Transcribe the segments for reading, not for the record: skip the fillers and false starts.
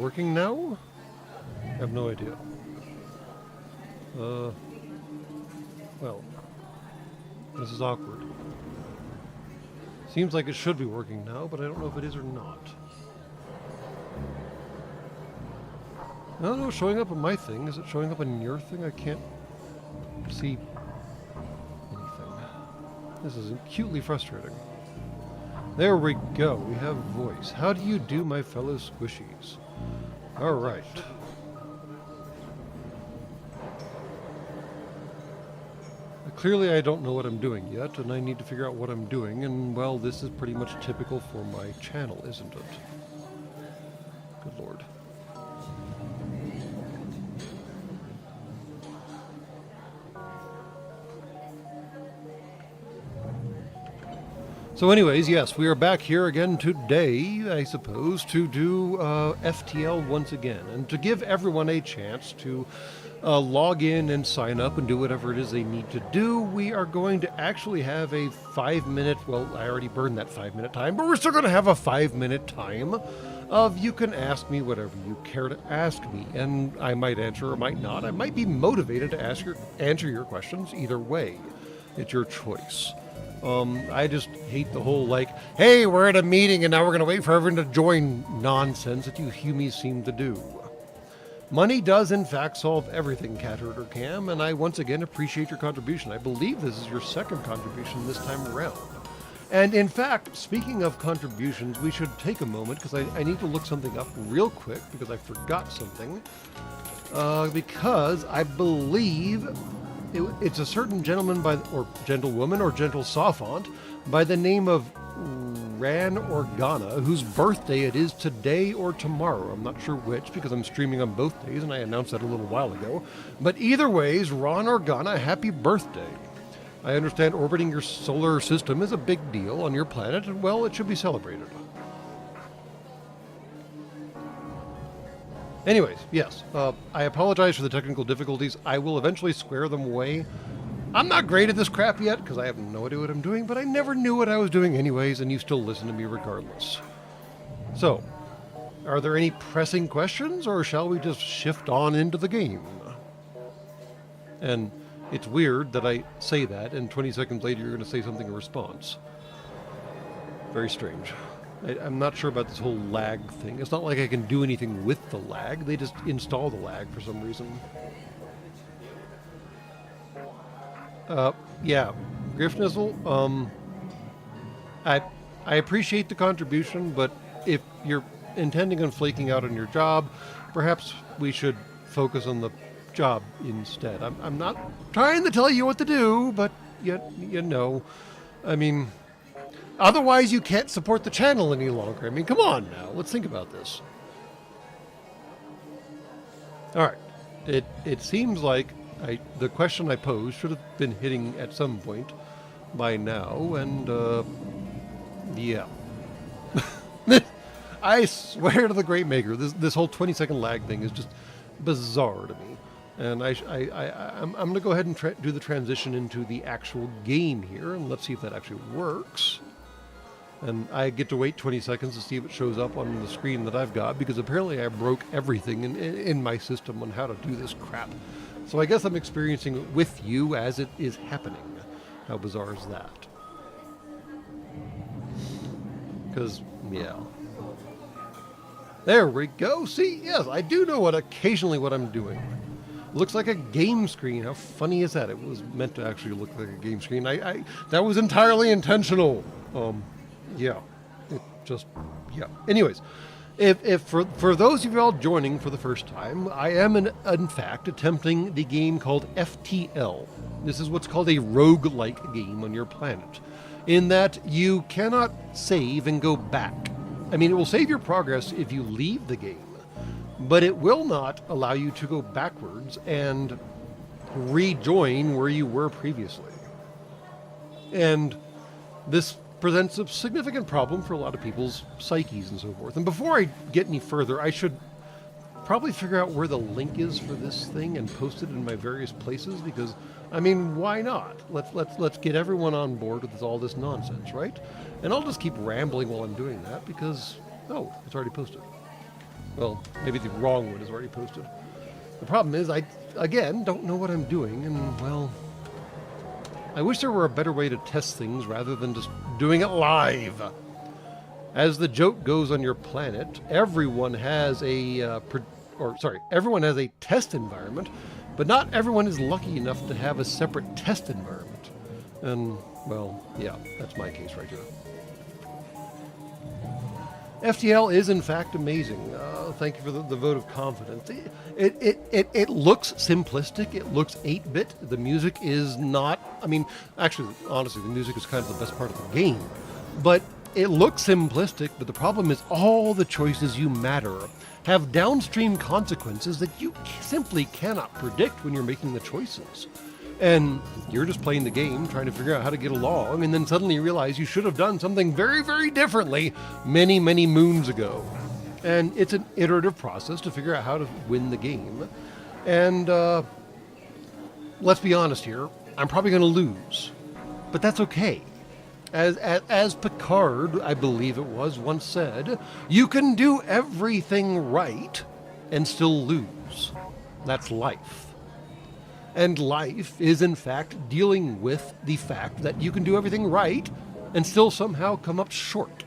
working now? I have no idea. Well, this is awkward. Seems like it should be working now, but I don't know if it is or not. I don't know, showing up on my thing. Is it showing up on your thing? I can't see anything. This is acutely frustrating. There we go. We have voice. How do you do, my fellow squishies? All right. Clearly I don't know what I'm doing yet, and I need to figure out what I'm doing, and, well, this is pretty much typical for my channel, isn't it? Good Lord. So anyways, yes, we are back here again today, I suppose, to do FTL once again, and to give everyone a chance to log in and sign up and do whatever it is they need to do. We are going to actually have a 5-minute, well, I already burned that 5-minute time, but we're still going to have a 5-minute time of you can ask me whatever you care to ask me, and I might answer or might not. I might be motivated to answer your questions either way. It's your choice. I just hate the whole, like, hey, we're at a meeting and now we're going to wait for everyone to join nonsense that you humies seem to do. Money does, in fact, solve everything, Catherine Cam, and I once again appreciate your contribution. I believe this is your second contribution this time around. And in fact, speaking of contributions, we should take a moment, because I need to look something up real quick, because I forgot something. Because I believe it's a certain gentleman or gentlewoman or gentle sophont by the name of Ran Organa, whose birthday it is today or tomorrow. I'm not sure which, because I'm streaming on both days, and I announced that a little while ago. But either ways, Ran Organa, happy birthday. I understand orbiting your solar system is a big deal on your planet, and, well, it should be celebrated. Anyways, yes, I apologize for the technical difficulties. I will eventually square them away. I'm not great at this crap yet, because I have no idea what I'm doing, but I never knew what I was doing anyways, and you still listen to me regardless. So, are there any pressing questions, or shall we just shift on into the game? And it's weird that I say that, and 20 seconds later you're going to say something in response. Very strange. I'm not sure about this whole lag thing. It's not like I can do anything with the lag. They just install the lag for some reason. Yeah, Griffnizzle, I appreciate the contribution, but if you're intending on flaking out on your job, perhaps we should focus on the job instead. I'm not trying to tell you what to do, but you know, I mean, otherwise you can't support the channel any longer. I mean, come on now, let's think about this. All right, it seems like the question I posed should have been hitting at some point by now, and yeah. I swear to the Great Maker, this whole 20-second lag thing is just bizarre to me. And I'm going to go ahead and do the transition into the actual game here, and let's see if that actually works. And I get to wait 20 seconds to see if it shows up on the screen that I've got, because apparently I broke everything in my system on how to do this crap. So I guess I'm experiencing it with you as it is happening. How bizarre is that? Because, yeah. There we go. See, yes, I do know occasionally what I'm doing. Looks like a game screen. How funny is that? It was meant to actually look like a game screen. That was entirely intentional. Yeah. It just, yeah. Anyways. If for those of you all joining for the first time, I am in fact attempting the game called FTL. This is what's called a roguelike game on your planet, in that you cannot save and go back. I mean, it will save your progress if you leave the game, but it will not allow you to go backwards and rejoin where you were previously. And this presents a significant problem for a lot of people's psyches and so forth. And before I get any further, I should probably figure out where the link is for this thing and post it in my various places, because, I mean, why not? Let's get everyone on board with all this nonsense, right? And I'll just keep rambling while I'm doing that, because, oh, it's already posted. Well, maybe the wrong one is already posted. The problem is I, again, don't know what I'm doing, and, well, I wish there were a better way to test things rather than just doing it live. As the joke goes on your planet, everyone has everyone has a test environment, but not everyone is lucky enough to have a separate test environment. And, well, yeah, that's my case right here. FTL is in fact amazing. Thank you for the vote of confidence. It looks simplistic. It looks 8-bit. The music is not. I mean, actually, honestly, the music is kind of the best part of the game. But it looks simplistic. But the problem is all the choices you matter have downstream consequences that you simply cannot predict when you're making the choices. And you're just playing the game, trying to figure out how to get along, and then suddenly you realize you should have done something very, very differently many, many moons ago. And it's an iterative process to figure out how to win the game. And let's be honest here, I'm probably going to lose. But that's okay. As Picard, I believe it was, once said, you can do everything right and still lose. That's life. And life is, in fact, dealing with the fact that you can do everything right and still somehow come up short.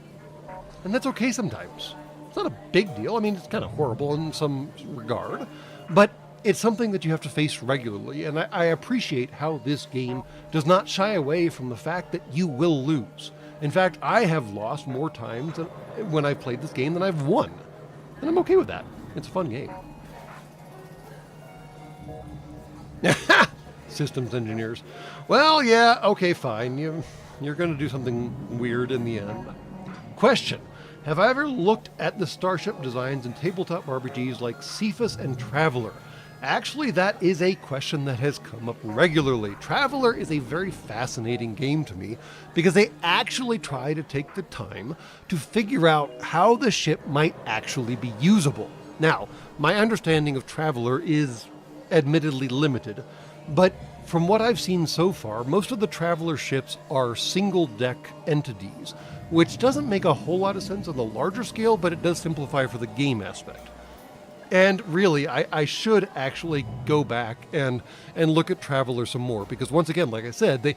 And that's okay sometimes. It's not a big deal. I mean, it's kind of horrible in some regard, but it's something that you have to face regularly. And I appreciate how this game does not shy away from the fact that you will lose. In fact, I have lost more times when I've played this game than I've won. And I'm okay with that. It's a fun game. Systems engineers. Well, yeah, okay, fine. You're going to do something weird in the end. Question. Have I ever looked at the starship designs in tabletop RPGs like Cephas and Traveler? Actually, that is a question that has come up regularly. Traveler is a very fascinating game to me because they actually try to take the time to figure out how the ship might actually be usable. Now, my understanding of Traveler is admittedly limited, but from what I've seen so far, most of the Traveler ships are single-deck entities, which doesn't make a whole lot of sense on the larger scale, but it does simplify for the game aspect. And really, I should actually go back and look at Traveler some more, because once again, like I said,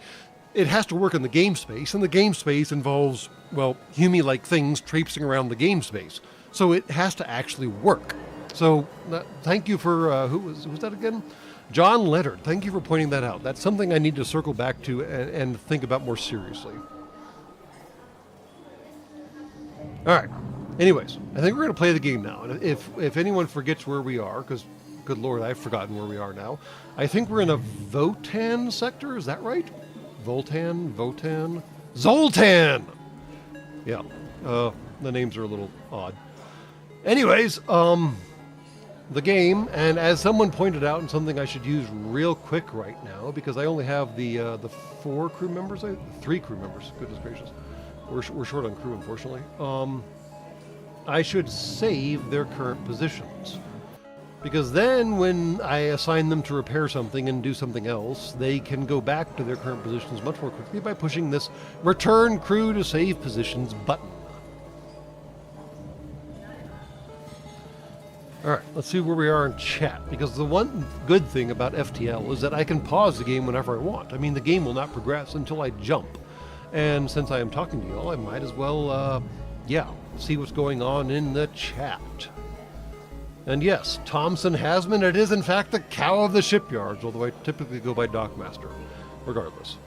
it has to work in the game space, and the game space involves, well, Hume-like things traipsing around the game space. So it has to actually work. So thank you for, who was that again? John Leonard. Thank you for pointing that out. That's something I need to circle back to and think about more seriously. All right. Anyways, I think we're going to play the game now. And if anyone forgets where we are, because, good Lord, I've forgotten where we are now. I think we're in a Votan sector. Is that right? Votan? Zoltan! Yeah. The names are a little odd. Anyways, the game, and as someone pointed out, and something I should use real quick right now, because I only have the 4 crew members, 3 crew members, goodness gracious. We're short on crew, unfortunately. I should save their current positions. Because then when I assign them to repair something and do something else, they can go back to their current positions much more quickly by pushing this Return Crew to Save Positions button. Alright, let's see where we are in chat, because the one good thing about FTL is that I can pause the game whenever I want. I mean, the game will not progress until I jump. And since I am talking to you all, I might as well, see what's going on in the chat. And yes, Thompson Hasman, it is in fact the cow of the shipyards, although I typically go by Dockmaster, regardless.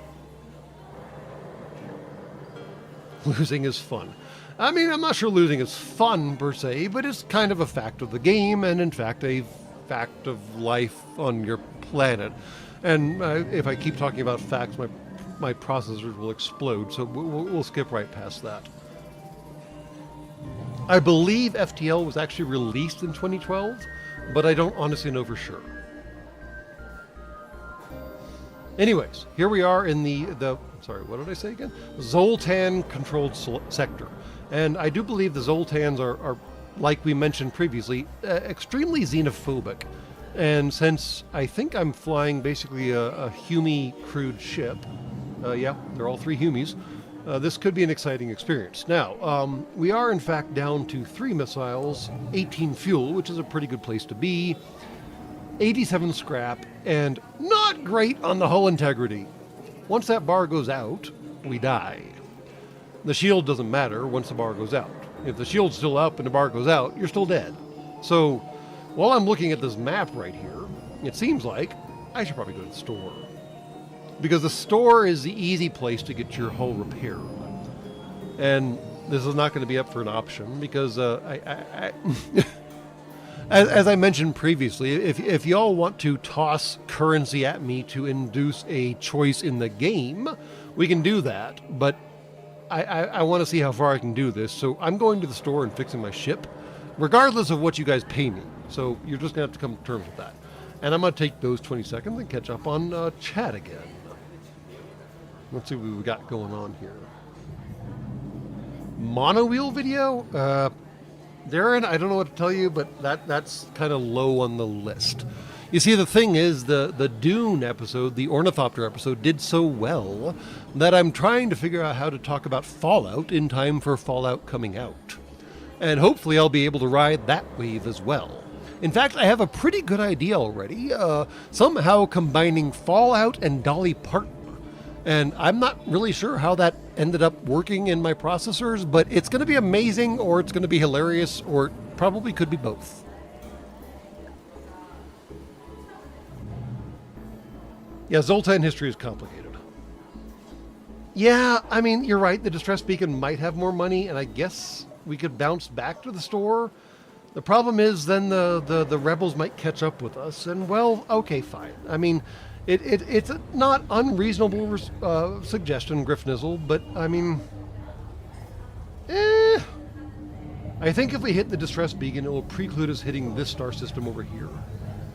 Losing is fun. I mean, I'm not sure losing is fun per se, but it's kind of a fact of the game, and in fact a fact of life on your planet. And if I keep talking about facts, my processors will explode, so we'll skip right past that. I believe FTL was actually released in 2012, but I don't honestly know for sure. Anyways, here we are in the sorry, what did I say again? Zoltan-controlled sector. And I do believe the Zoltans are, like we mentioned previously, extremely xenophobic. And since I think I'm flying basically a Hume crewed ship, yeah, they're all 3 Humes, This could be an exciting experience. Now, we are in fact down to 3 missiles, 18 fuel, which is a pretty good place to be, 87 scrap, and not great on the hull integrity. Once that bar goes out, we die. The shield doesn't matter once the bar goes out. If the shield's still up and the bar goes out, you're still dead. So, while I'm looking at this map right here, it seems like I should probably go to the store. Because the store is the easy place to get your hull repaired. And this is not going to be up for an option because as I mentioned previously, if y'all want to toss currency at me to induce a choice in the game, we can do that. But I want to see how far I can do this. So I'm going to the store and fixing my ship, regardless of what you guys pay me. So you're just going to have to come to terms with that. And I'm going to take those 20 seconds and catch up on chat again. Let's see what we got going on here. Monowheel video? Darren, I don't know what to tell you, but that's kind of low on the list. You see, the thing is, the Dune episode, the Ornithopter episode, did so well that I'm trying to figure out how to talk about Fallout in time for Fallout coming out. And hopefully I'll be able to ride that wave as well. In fact, I have a pretty good idea already, somehow combining Fallout and Dolly Parton. And I'm not really sure how that ended up working in my processors, but it's going to be amazing, or it's going to be hilarious, or it probably could be both. Yeah, Zoltan history is complicated. Yeah, I mean, you're right. The distress beacon might have more money, and I guess we could bounce back to the store. The problem is then the rebels might catch up with us, and well, okay, fine. I mean, it's a not unreasonable suggestion, Griffnizzle, but I mean, I think if we hit the distress beacon, it will preclude us hitting this star system over here.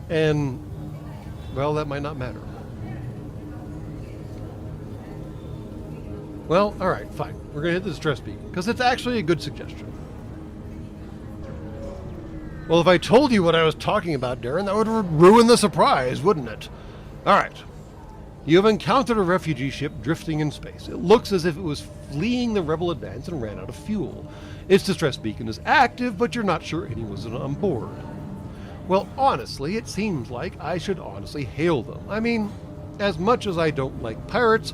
And, well, that might not matter. Well, alright, fine. We're going to hit the distress beacon, because it's actually a good suggestion. Well, if I told you what I was talking about, Darren, that would ruin the surprise, wouldn't it? Alright. You have encountered a refugee ship drifting in space. It looks as if it was fleeing the rebel advance and ran out of fuel. Its distress beacon is active, but you're not sure anyone's on board. Well, honestly, it seems like I should honestly hail them. I mean, as much as I don't like pirates,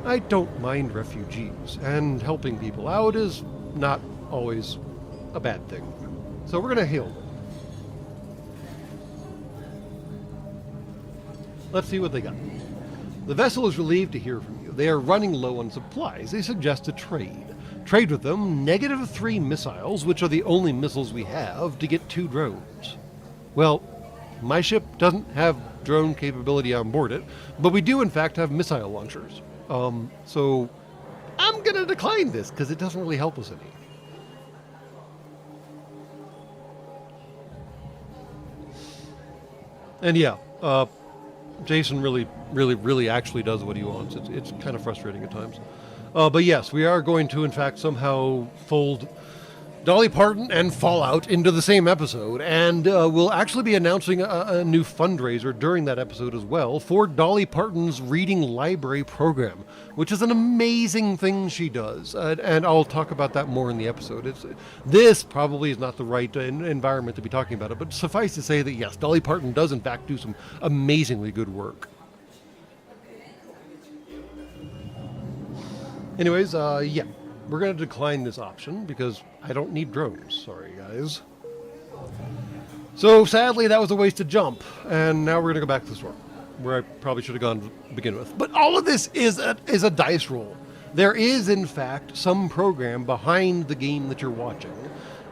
I don't mind refugees, and helping people out is not always a bad thing. So we're going to hail them. Let's see what they got. The vessel is relieved to hear from you. They are running low on supplies. They suggest a trade. Trade with them -3 missiles, which are the only missiles we have, to get 2 drones. Well, my ship doesn't have drone capability on board it, but we do in fact have missile launchers. So I'm going to decline this because it doesn't really help us any. And yeah, Jason really actually does what he wants. It's kind of frustrating at times. But yes, we are going to, in fact, somehow fold Dolly Parton and Fallout into the same episode. And we'll actually be announcing a new fundraiser during that episode as well for Dolly Parton's reading library program, which is an amazing thing she does. And I'll talk about that more in the episode. This probably is not the right environment to be talking about it, but suffice to say that yes, Dolly Parton does in fact do some amazingly good work. Anyways, yeah, we're going to decline this option because I don't need drones. Sorry, guys. So sadly, that was a wasted jump, and now we're going to go back to the store, where I probably should have gone to begin with. But all of this is a dice roll. There is, in fact, some program behind the game that you're watching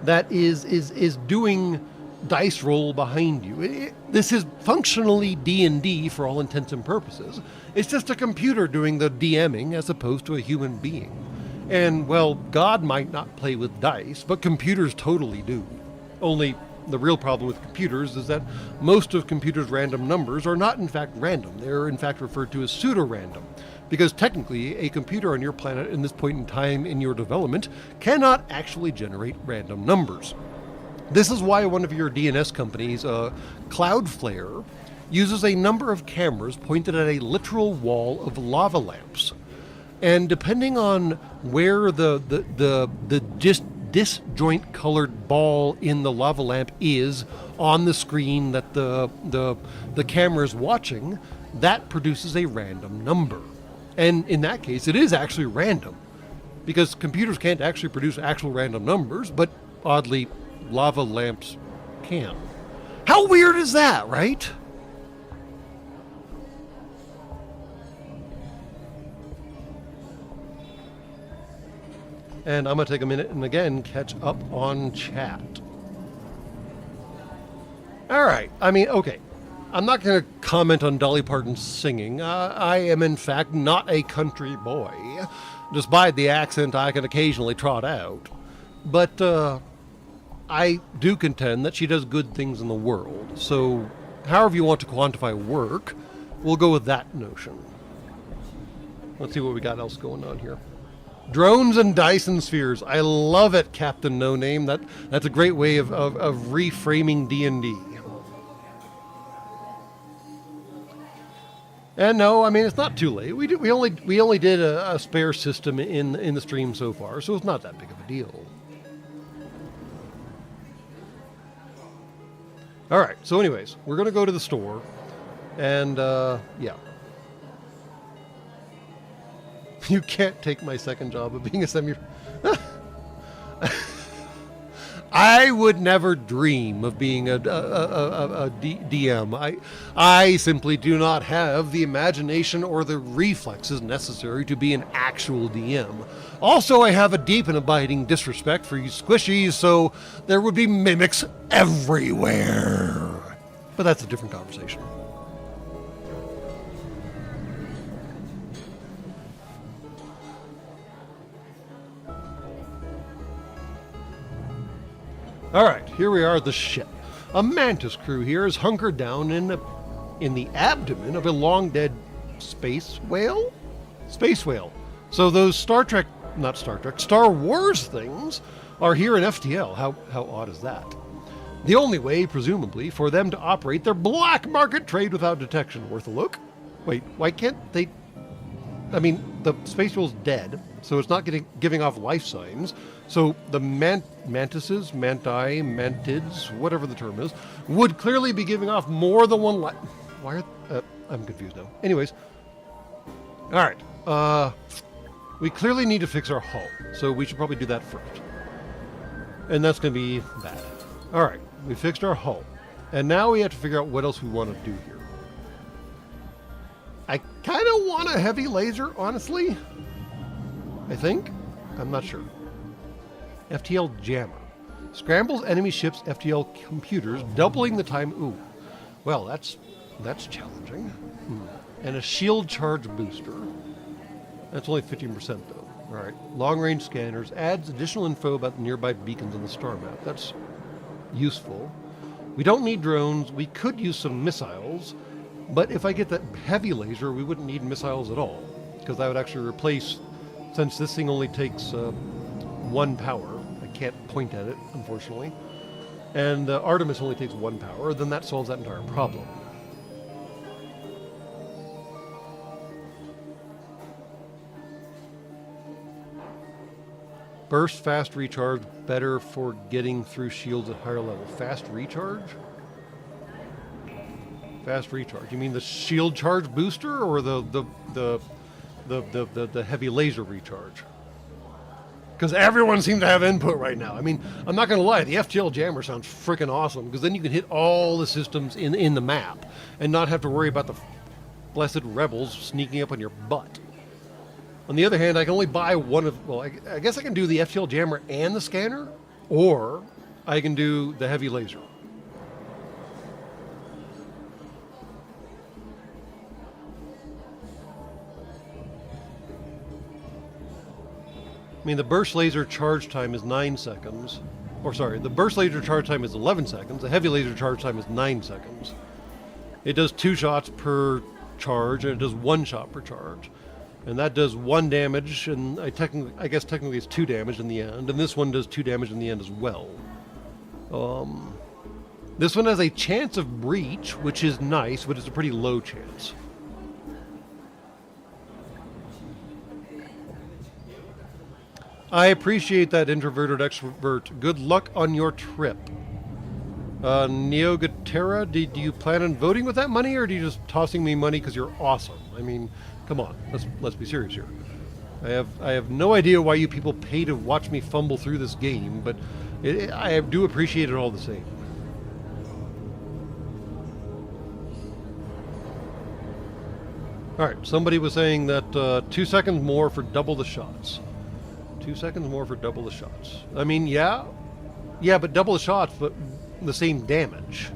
that is doing dice roll behind you. This is functionally D&D for all intents and purposes. It's just a computer doing the DMing as opposed to a human being. And, well, God might not play with dice, but computers totally do. Only the real problem with computers is that most of computers' random numbers are not in fact random. They're in fact referred to as pseudo-random. Because technically, a computer on your planet in this point in time in your development cannot actually generate random numbers. This is why one of your DNS companies, Cloudflare, uses a number of cameras pointed at a literal wall of lava lamps. And depending on where the disjoint colored ball in the lava lamp is on the screen that the camera is watching, that produces a random number. And in that case, it is actually random, because computers can't actually produce actual random numbers, but oddly, lava lamps can. How weird is that, right? And I'm going to take a minute and again catch up on chat. All right. I mean, okay. I'm not going to comment on Dolly Parton's singing. I am, in fact, not a country boy, despite the accent I can occasionally trot out. But I do contend that she does good things in the world. So, however you want to quantify work, we'll go with that notion. Let's see what we got else going on here. Drones and Dyson spheres. I love it, Captain No Name. That's a great way of reframing D&D. And no, I mean, it's not too late. We only did a spare system in the stream so far, so it's not that big of a deal. All right. So, anyways, we're gonna go to the store, and yeah. You can't take my second job of being a semi... I would never dream of being a DM. I simply do not have the imagination or the reflexes necessary to be an actual DM. Also, I have a deep and abiding disrespect for you squishies, so there would be mimics everywhere. But that's a different conversation. Alright, here we are at the ship. A mantis crew here is hunkered down in the abdomen of a long-dead space whale? Space whale. So those Star Wars things are here in FTL. How odd is that? The only way, presumably, for them to operate their black market trade without detection. Worth a look? Wait, why can't they... I mean, the space whale's dead, so it's not giving off life signs. So the mantises, manti, mantids, whatever the term is, would clearly be giving off more than one life. Why are... I'm confused now. Anyways. Alright. We clearly need to fix our hull, so we should probably do that first. And that's going to be bad. Alright, we fixed our hull. And now we have to figure out what else we want to do here. I kind of want a heavy laser, honestly. I think. I'm not sure. FTL jammer. Scrambles enemy ships' FTL computers, doubling the time. Ooh. Well, that's challenging. And a shield charge booster. That's only 15% though. Alright. Long-range scanners. Adds additional info about the nearby beacons on the star map. That's useful. We don't need drones. We could use some missiles. But if I get that heavy laser, we wouldn't need missiles at all. Because that would actually replace... Since this thing only takes 1 power. I can't point at it, unfortunately. And Artemis only takes 1 power. Then that solves that entire problem. Burst fast recharge, better for getting through shields at higher level. Fast recharge? Fast recharge. You mean the shield charge booster or the heavy laser recharge? Because everyone seems to have input right now. I mean, I'm not going to lie, the FTL jammer sounds freaking awesome, because then you can hit all the systems in the map and not have to worry about the blessed rebels sneaking up on your butt. On the other hand, I can only buy one of... Well, I guess I can do the FTL jammer and the scanner, or I can do the heavy laser. I mean, the burst laser charge time is 9 seconds. Or sorry, the burst laser charge time is 11 seconds. The heavy laser charge time is 9 seconds. It does 2 shots per charge, and it does 1 shot per charge. And that does 1 damage, and I guess technically it's 2 damage in the end. And this one does 2 damage in the end as well. This one has a chance of breach, which is nice, but it's a pretty low chance. I appreciate that, introverted extrovert. Good luck on your trip. Neogatera, do you plan on voting with that money, or are you just tossing me money because you're awesome? I mean, come on, let's be serious here. I have no idea why you people pay to watch me fumble through this game, but I do appreciate it all the same. All right, somebody was saying that 2 seconds more for double the shots. 2 seconds more for double the shots. I mean, yeah, but double the shots, but the same damage.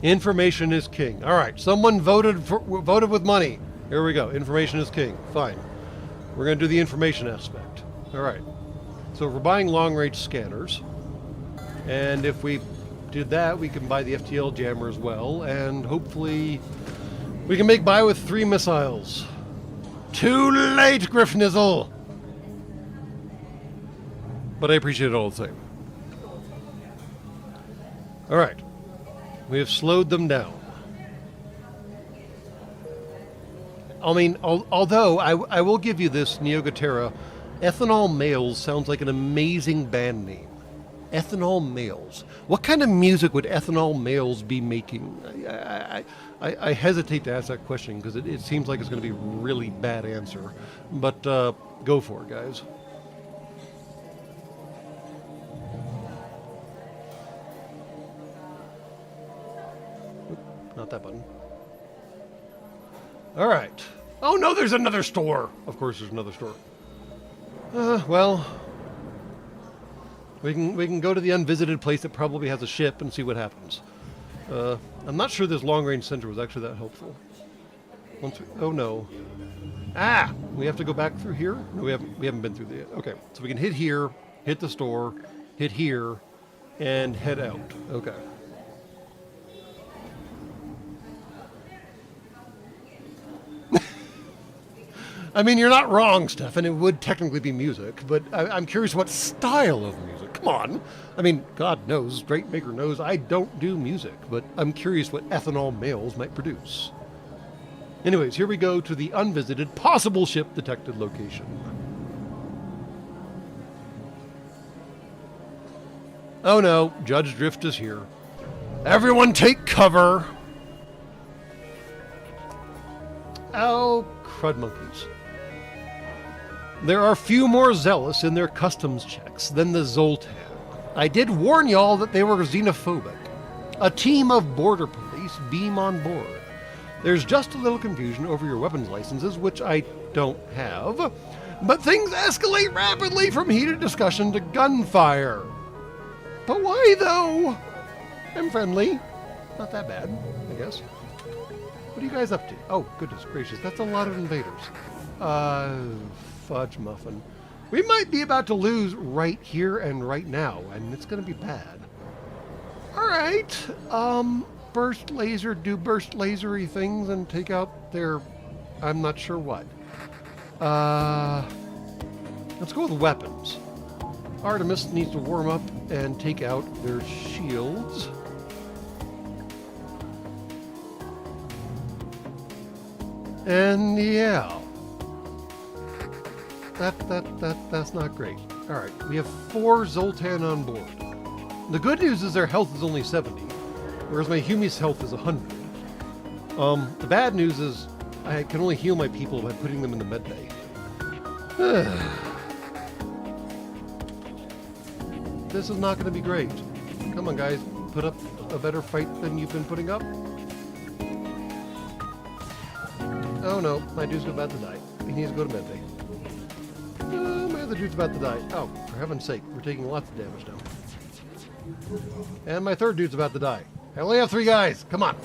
Information is king. All right, someone voted with money. Here we go. Information is king. Fine. We're going to do the information aspect. All right. So we're buying long-range scanners, and if we did that, we can buy the FTL jammer as well, and hopefully we can make buy with 3 missiles. Too late, Griffnizzle! But I appreciate it all the same. Alright. We have slowed them down. I mean, although I will give you this, Neogatera, Ethanol Males sounds like an amazing band name. Ethanol Males. What kind of music would Ethanol Males be making? I hesitate to ask that question because it seems like it's going to be a really bad answer. But go for it, guys. Not that button. All right. Oh no, there's another store. Of course, there's another store. Well, we can go to the unvisited place that probably has a ship and see what happens. I'm not sure this long-range center was actually that helpful. Oh no. Ah! We have to go back through here? No, we haven't been through there yet. Okay, so we can hit here, hit the store, hit here, and head out. Okay. I mean, you're not wrong, Stefan. It would technically be music, but I'm curious what style of music. Come on. I mean, God knows, Great Maker knows I don't do music, but I'm curious what Ethanol Males might produce. Anyways, here we go to the unvisited, possible ship detected location. Oh no, Judge Drift is here. Everyone take cover! Oh, crud monkeys. There are few more zealous in their customs checks than the Zoltan. I did warn y'all that they were xenophobic. A team of border police beam on board. There's just a little confusion over your weapons licenses, which I don't have, but things escalate rapidly from heated discussion to gunfire. But why, though? I'm friendly. Not that bad, I guess. What are you guys up to? Oh, goodness gracious, that's a lot of invaders. Fudge muffin. We might be about to lose right here and right now, and it's going to be bad. All right. Burst laser, do burst lasery things and take out their... I'm not sure what. Let's go with weapons. Artemis needs to warm up and take out their shields. And yeah. That's not great. All right, we have 4 Zoltan on board. The good news is their health is only 70, whereas my Humi's health is 100. The bad news is I can only heal my people by putting them in the med bay. This is not going to be great. Come on, guys, put up a better fight than you've been putting up. Oh no, my dude's about to die. He needs to go to med bay. My other dude's about to die. Oh, for heaven's sake, we're taking lots of damage now. And my third dude's about to die. I only have 3 guys. Come on.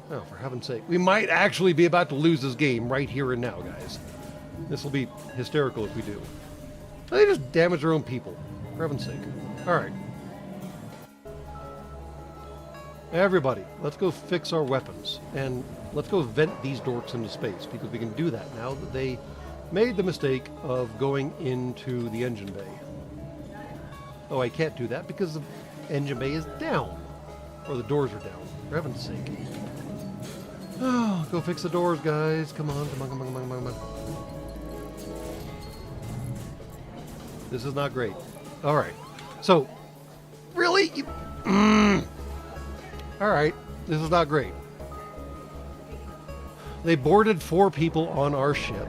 Oh, for heaven's sake. We might actually be about to lose this game right here and now, guys. This will be hysterical if we do. They just damage their own people. For heaven's sake. All right. Everybody, let's go fix our weapons. And let's go vent these dorks into space, because we can do that now that they made the mistake of going into the engine bay. Oh, I can't do that because the engine bay is down. Or the doors are down. For heaven's sake. Oh, go fix the doors, guys. Come on, come on, come on, come on, come on, come on. This is not great. All right. So, really? All right. This is not great. They boarded 4 people on our ship.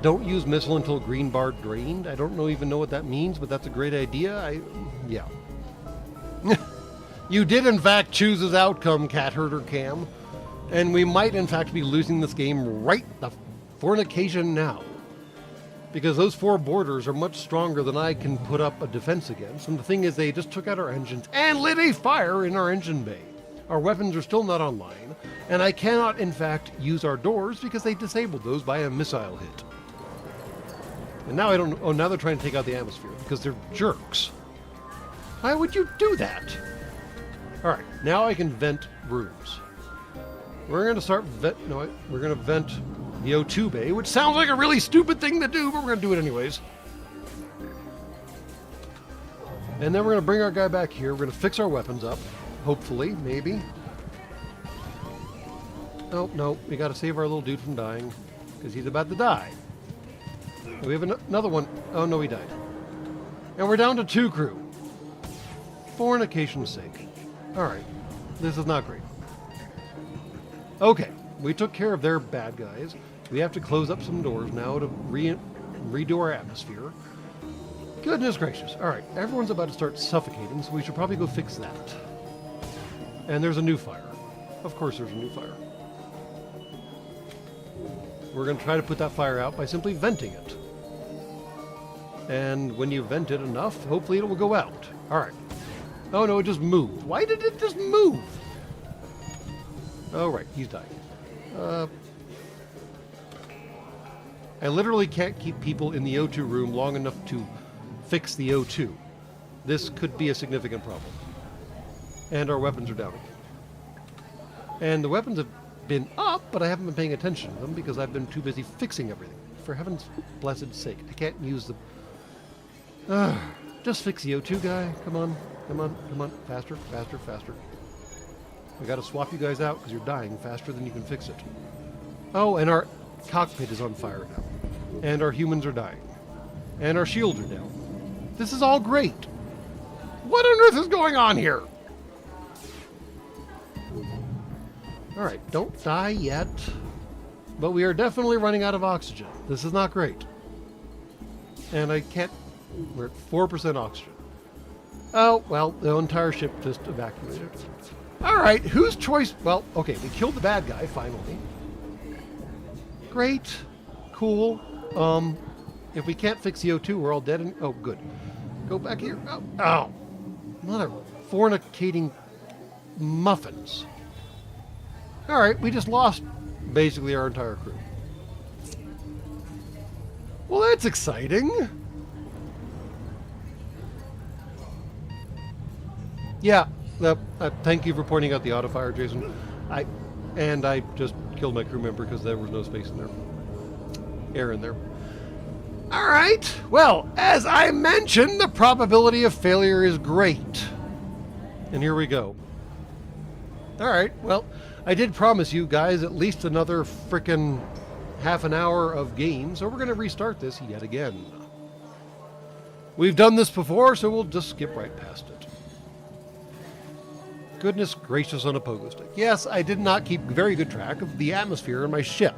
Don't use missile until green bar drained. I don't even know what that means, but that's a great idea. Yeah. You did, in fact, choose his outcome, Cat Herder Cam. And we might, in fact, be losing this game right the fornication now. Because those 4 boarders are much stronger than I can put up a defense against. And the thing is, they just took out our engines and lit a fire in our engine bay. Our weapons are still not online. And I cannot, in fact, use our doors because they disabled those by a missile hit. And now I don't... Oh, now they're trying to take out the atmosphere because they're jerks. Why would you do that? All right, now I can vent rooms. We're going to start we're going to vent the O2 bay, which sounds like a really stupid thing to do, but we're going to do it anyways. And then we're going to bring our guy back here. We're going to fix our weapons up, hopefully, maybe. Oh, no, we got to save our little dude from dying because he's about to die. We have another one. Oh, no, he died. And we're down to 2 crew. Fornication's sake. All right, this is not great. Okay, we took care of their bad guys. We have to close up some doors now to redo our atmosphere. Goodness gracious. All right, everyone's about to start suffocating, so we should probably go fix that. And there's a new fire. Of course there's a new fire. We're going to try to put that fire out by simply venting it. And when you vent it enough, hopefully it will go out. All right. Oh, no, it just moved. Why did it just move? Oh, right, he's dying. I literally can't keep people in the O2 room long enough to fix the O2. This could be a significant problem. And our weapons are down again. And the weapons have been up, but I haven't been paying attention to them because I've been too busy fixing everything. For heaven's blessed sake, I can't use the... just fix the O2 guy. Come on, come on, come on. Faster, faster, faster. I gotta swap you guys out because you're dying faster than you can fix it. Oh, and our cockpit is on fire now. And our humans are dying. And our shields are down. This is all great. What on earth is going on here? Alright, don't die yet. But we are definitely running out of oxygen. This is not great. And I can't... We're at 4% oxygen. Oh, well, the entire ship just evacuated. Alright, whose choice... Well, okay, we killed the bad guy, finally. Great. Cool. If we can't fix the O2, we're all dead and... Oh, good. Go back here. Oh, oh. Mother fornicating muffins. Alright, we just lost basically our entire crew. Well, that's exciting. Yeah, thank you for pointing out the auto fire, Jason. I just killed my crew member because there was no space in there. Air in there. All right. Well, as I mentioned, the probability of failure is great. And here we go. All right. Well, I did promise you guys at least another frickin' half an hour of game, so we're going to restart this yet again. We've done this before, so we'll just skip right past it. Goodness gracious on a pogo stick. Yes, I did not keep very good track of the atmosphere in my ship.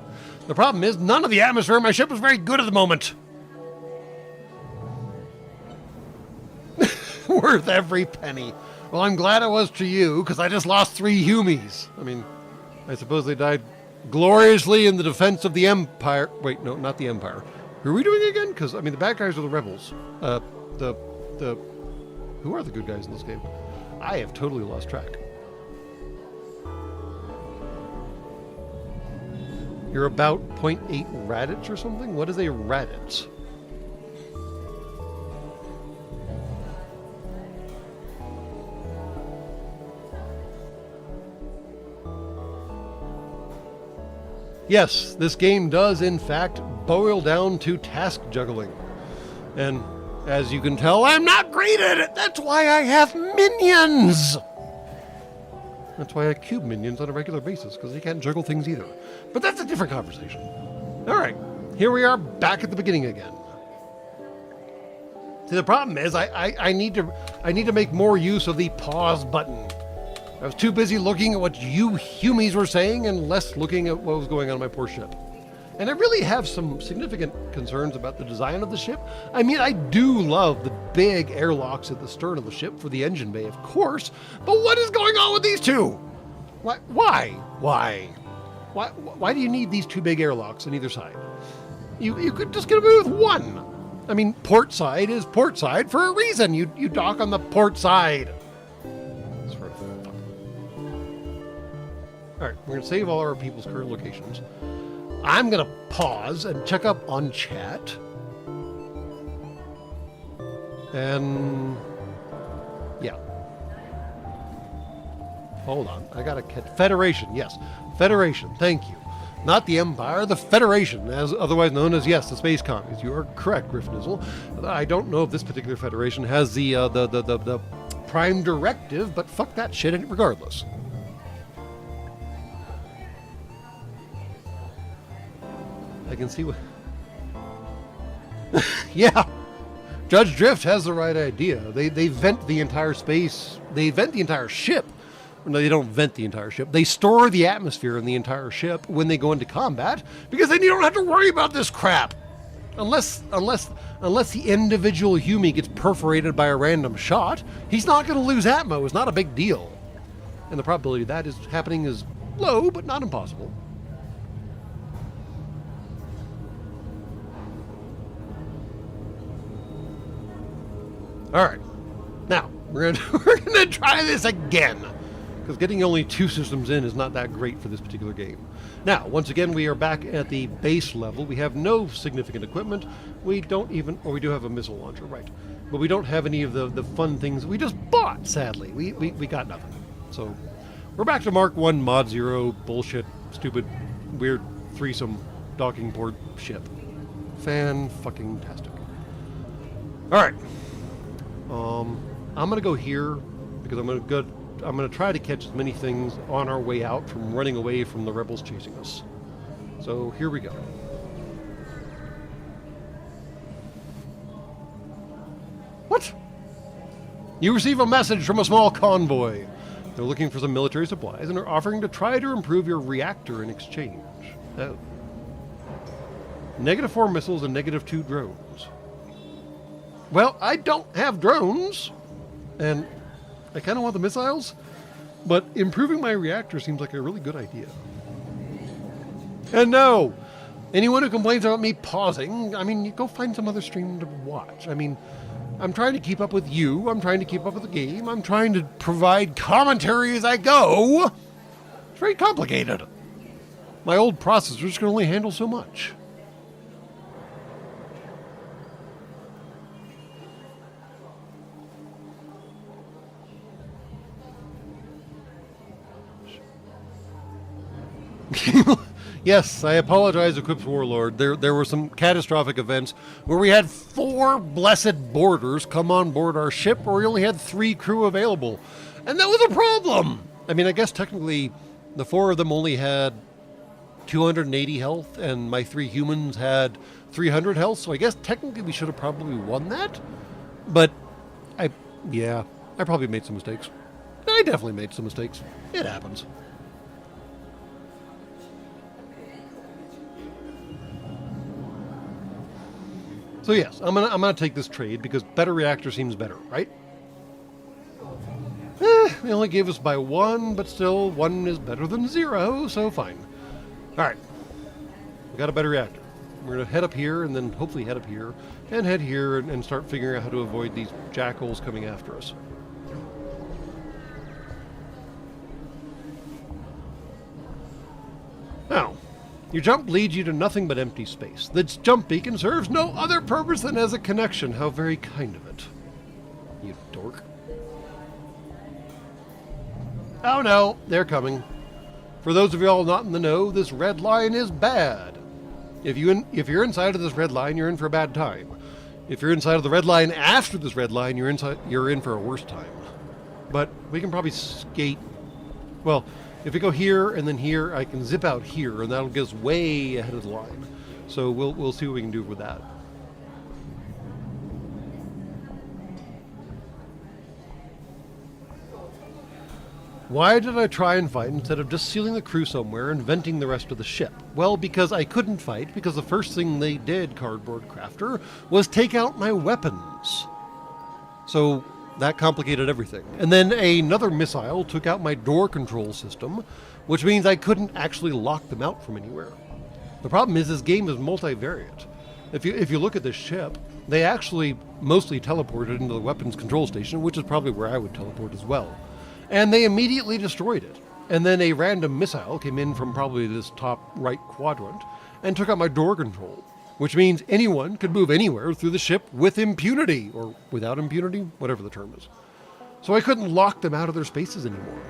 The problem is, none of the atmosphere in my ship was very good at the moment. Worth every penny. Well, I'm glad it was to you, because I just lost 3 humies. I mean, I suppose they died gloriously in the defense of the Empire. Wait, no, not the Empire. Who are we doing again? Because, I mean, the bad guys are the rebels. Who are the good guys in this game? I have totally lost track. You're about 0.8 radits or something? What is a radit? Yes, this game does in fact boil down to task juggling. And as you can tell, I'm not great at it. That's why I have minions. That's why I cube minions on a regular basis, because they can't juggle things either. But that's a different conversation. All right, here we are back at the beginning again. See, the problem is I need to make more use of the pause button. I was too busy looking at what you humies were saying and less looking at what was going on in my poor ship. And I really have some significant concerns about the design of the ship. I mean, I do love the big airlocks at the stern of the ship for the engine bay, of course, but what is going on with these two? Why do you need these two big airlocks on either side? You could just get away with one. I mean, port side is port side for a reason. You dock on the port side. Sort of fun. All right, we're going to save all our people's current locations. I'm going to pause and check up on chat. And yeah. Hold on. I got to catch Federation. Yes. Federation. Thank you. Not the Empire, the Federation, as otherwise known as, yes, the Space Commies. You are correct, Griffnizzle. I don't know if this particular Federation has the Prime Directive, but fuck that shit regardless. I can see what... Yeah! Judge Drift has the right idea. They vent the entire space. They vent the entire ship. No, they don't vent the entire ship. They store the atmosphere in the entire ship when they go into combat, because then you don't have to worry about this crap. Unless the individual Humie gets perforated by a random shot, he's not going to lose atmo. It's not a big deal. And the probability of that is happening is low, but not impossible. All right, now we're gonna try this again, because getting only 2 systems in is not that great for this particular game. Now, once again, we are back at the base level. We have no significant equipment. We don't even, or we do have a missile launcher, right? But we don't have any of the fun things we just bought. Sadly, we got nothing. So we're back to Mark 1 Mod 0 bullshit, stupid, weird threesome docking port ship. Fan-fucking-tastic. All right. I'm gonna go here because I'm gonna try to catch as many things on our way out from running away from the rebels chasing us. So here we go. What? You receive a message from a small convoy. They're looking for some military supplies and are offering to try to improve your reactor in exchange. Oh. -4 missiles and -2 drones. Well, I don't have drones, and I kind of want the missiles, but improving my reactor seems like a really good idea. And no, anyone who complains about me pausing, I mean, you go find some other stream to watch. I mean, I'm trying to keep up with you, I'm trying to keep up with the game, I'm trying to provide commentary as I go. It's very complicated. My old processors can only handle so much. Yes, I apologize, Eclipse Warlord. There were some catastrophic events where we had 4 blessed boarders come on board our ship, where we only had 3 crew available. And that was a problem! I mean, I guess technically the 4 of them only had 280 health, and my 3 humans had 300 health, so I guess technically we should have probably won that. But, I probably made some mistakes. I definitely made some mistakes. It happens. So yes, I'm gonna take this trade because better reactor seems better, right? They only gave us by 1, but still 1 is better than 0, so fine. All right, we got a better reactor. We're gonna head up here and then hopefully head up here and head here and start figuring out how to avoid these jackals coming after us. Now, your jump leads you to nothing but empty space. This jump beacon serves no other purpose than as a connection. How very kind of it. You dork. Oh no, they're coming. For those of y'all not in the know, this red line is bad. If you're inside of this red line, you're in for a bad time. If you're inside of the red line after this red line, you're in for a worse time. But we can probably skate Well, if we go here and then here, I can zip out here, and that'll get us way ahead of the line. So we'll see what we can do with that. Why did I try and fight instead of just sealing the crew somewhere and venting the rest of the ship? Well, because I couldn't fight, because the first thing they did, Cardboard Crafter, was take out my weapons. So that complicated everything. And then another missile took out my door control system, which means I couldn't actually lock them out from anywhere. The problem is this game is multivariate. If you look at this ship, they actually mostly teleported into the weapons control station, which is probably where I would teleport as well. And they immediately destroyed it. And then a random missile came in from probably this top right quadrant and took out my door control, which means anyone could move anywhere through the ship with impunity, or without impunity, whatever the term is. So I couldn't lock them out of their spaces anymore.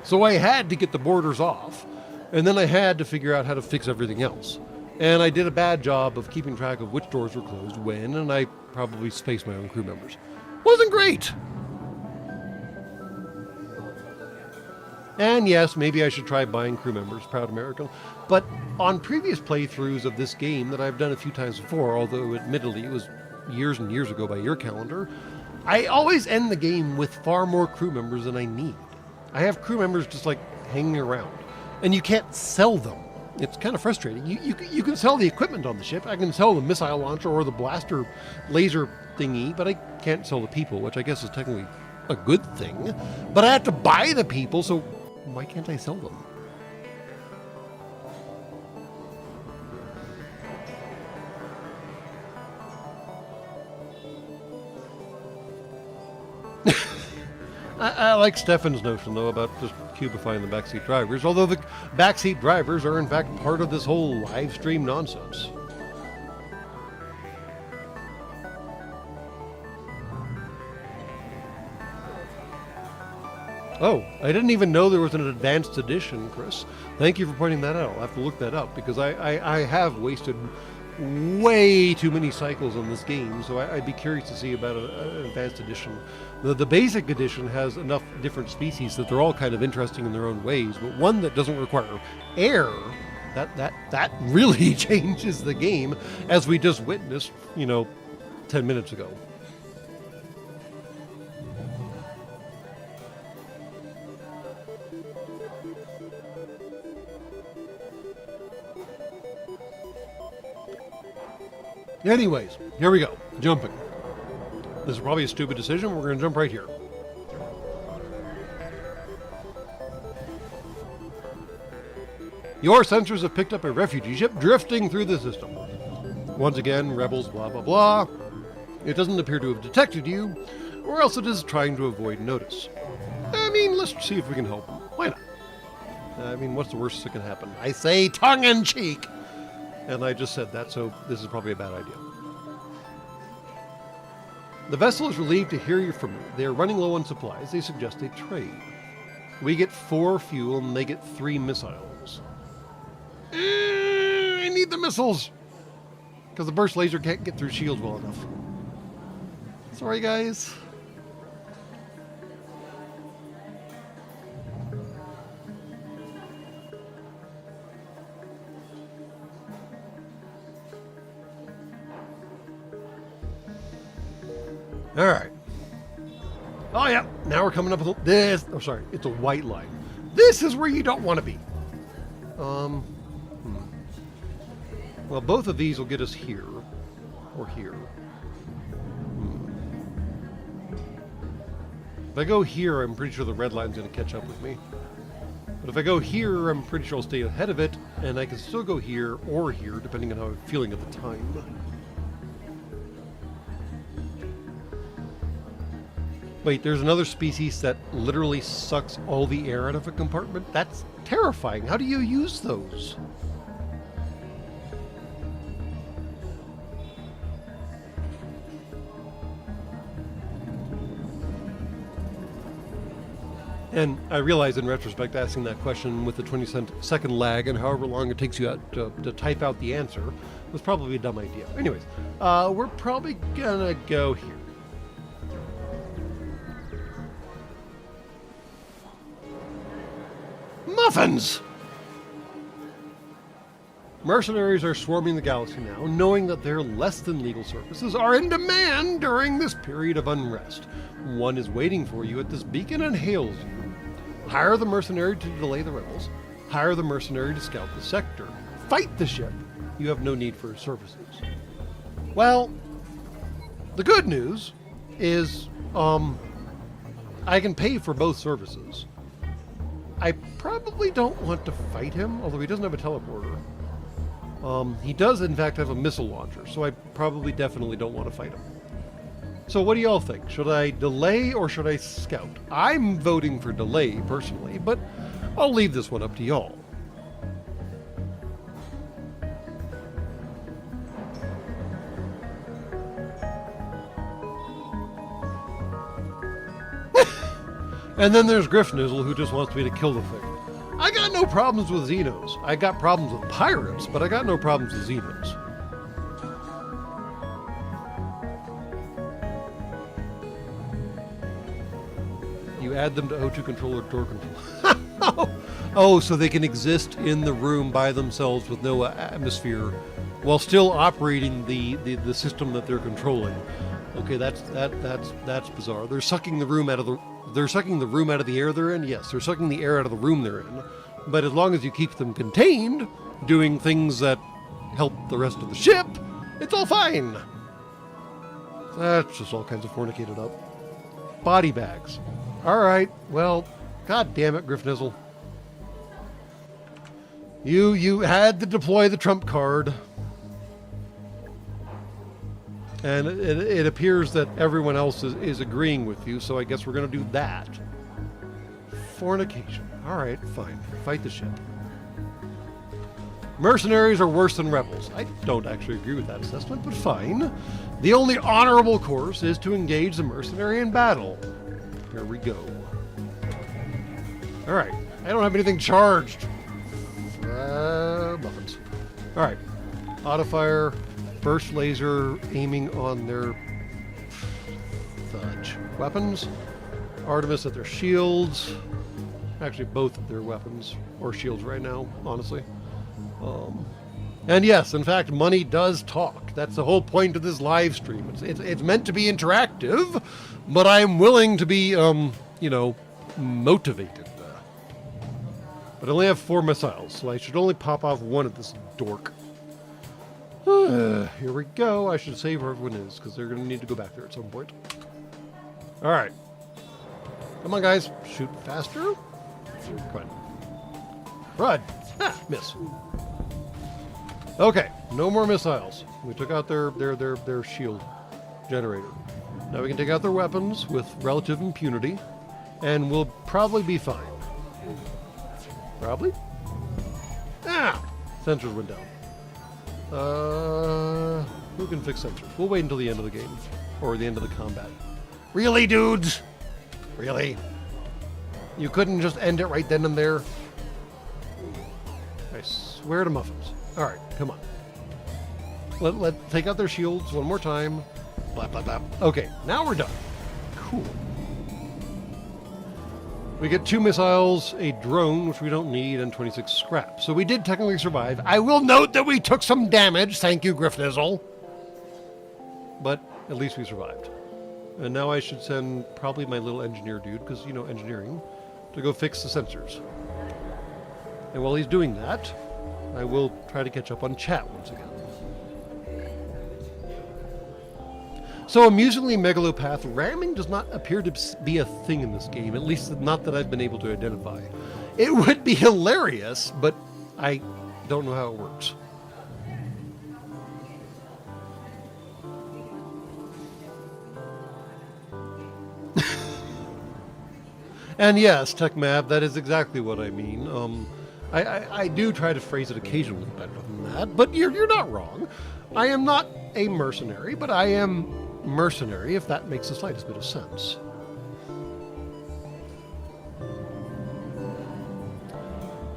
So I had to get the borders off, and then I had to figure out how to fix everything else. And I did a bad job of keeping track of which doors were closed when, and I probably spaced my own crew members. Wasn't great! And yes, maybe I should try buying crew members, proud American. But on previous playthroughs of this game that I've done a few times before, although admittedly it was years and years ago by your calendar, I always end the game with far more crew members than I need. I have crew members just like hanging around, and you can't sell them. It's kind of frustrating. You can sell the equipment on the ship. I can sell the missile launcher or the blaster laser thingy, but I can't sell the people, which I guess is technically a good thing. But I have to buy the people, so why can't I sell them? I like Stefan's notion, though, about just cubifying the backseat drivers, although the backseat drivers are, in fact, part of this whole live stream nonsense. Oh, I didn't even know there was an advanced edition, Chris. Thank you for pointing that out. I'll have to look that up, because I have wasted way too many cycles on this game, so I'd be curious to see about an advanced edition. The basic edition has enough different species that they're all kind of interesting in their own ways, but one that doesn't require air, that really changes the game, as we just witnessed, 10 minutes ago. Anyways, here we go. Jumping. This is probably a stupid decision. We're going to jump right here. Your sensors have picked up a refugee ship drifting through the system. Once again, rebels, blah, blah, blah. It doesn't appear to have detected you, or else it is trying to avoid notice. I mean, let's see if we can help. Why not? I mean, what's the worst that can happen? I say tongue-in-cheek! And I just said that, so this is probably a bad idea. The vessel is relieved to hear you from you. They are running low on supplies. They suggest a trade. We get 4 fuel, and they get 3 missiles. I need the missiles! Because the burst laser can't get through shields well enough. Sorry, guys. All right. Oh, yeah. Now we're coming up with this. Oh, sorry. It's a white line. This is where you don't want to be. Well, both of these will get us here. Or here. If I go here, I'm pretty sure the red line's going to catch up with me. But if I go here, I'm pretty sure I'll stay ahead of it. And I can still go here or here, depending on how I'm feeling at the time. Wait, there's another species that literally sucks all the air out of a compartment? That's terrifying. How do you use those? And I realize in retrospect asking that question with the 20-second lag and however long it takes you to type out the answer was probably a dumb idea. Anyways, we're probably gonna go here. Muffins! Mercenaries are swarming the galaxy now, knowing that their less-than-legal services are in demand during this period of unrest. One is waiting for you at this beacon and hails you. Hire the mercenary to delay the rebels. Hire the mercenary to scout the sector. Fight the ship. You have no need for his services. Well, the good news is, I can pay for both services. I probably don't want to fight him, although he doesn't have a teleporter. He does, in fact, have a missile launcher, so I probably definitely don't want to fight him. So what do y'all think? Should I delay or should I scout? I'm voting for delay, personally, but I'll leave this one up to y'all. And then there's Griffnizzle, who just wants me to kill the thing. I got no problems with Xenos. I got problems with pirates, but I got no problems with Xenos. You add them to O2 control or door control. Oh, so they can exist in the room by themselves with no atmosphere while still operating the system that they're controlling. Okay, that's bizarre. They're sucking the room out of the air they're in. Yes, they're sucking the air out of the room they're in. But as long as you keep them contained, doing things that help the rest of the ship, it's all fine. That's just all kinds of fornicated up. Body bags. All right. Well, god damn it, Griffnizzle. You had to deploy the trump card. And it appears that everyone else is agreeing with you, so I guess we're going to do that. Fornication. All right, fine. Fight the ship. Mercenaries are worse than rebels. I don't actually agree with that assessment, but fine. The only honorable course is to engage the mercenary in battle. Here we go. All right. I don't have anything charged. Muffins. All right. Auto fire. Burst laser aiming on their fudge weapons. Artemis at their shields. Actually, both of their weapons or shields right now, honestly. And yes, in fact, money does talk. That's the whole point of this live stream. It's meant to be interactive, but I'm willing to be, motivated. But I only have 4 missiles, so I should only pop off one at this dork. Here we go. I should save where everyone is, because they're going to need to go back there at some point. All right. Come on, guys. Shoot faster. Come on. Run. Ah, miss. Okay. No more missiles. We took out their shield generator. Now we can take out their weapons with relative impunity, and we'll probably be fine. Probably? Ah! Sensors went down. Who can fix sensors? We'll wait until the end of the game. Or the end of the combat. Really, dudes? Really? You couldn't just end it right then and there? I swear to muffins. Alright, come on. Let's take out their shields one more time. Blah, blah, blah. Okay, now we're done. Cool. We get 2 missiles, a drone, which we don't need, and 26 scrap. So we did technically survive. I will note that we took some damage. Thank you, Griffnizzle. But at least we survived. And now I should send probably my little engineer dude, because, engineering, to go fix the sensors. And while he's doing that, I will try to catch up on chat once again. So amusingly, Megalopath ramming does not appear to be a thing in this game, at least not that I've been able to identify. It would be hilarious, but I don't know how it works. And yes, TechMab, that is exactly what I mean. I do try to phrase it occasionally better than that, but you're not wrong. I am not a mercenary, but I am mercenary, if that makes the slightest bit of sense.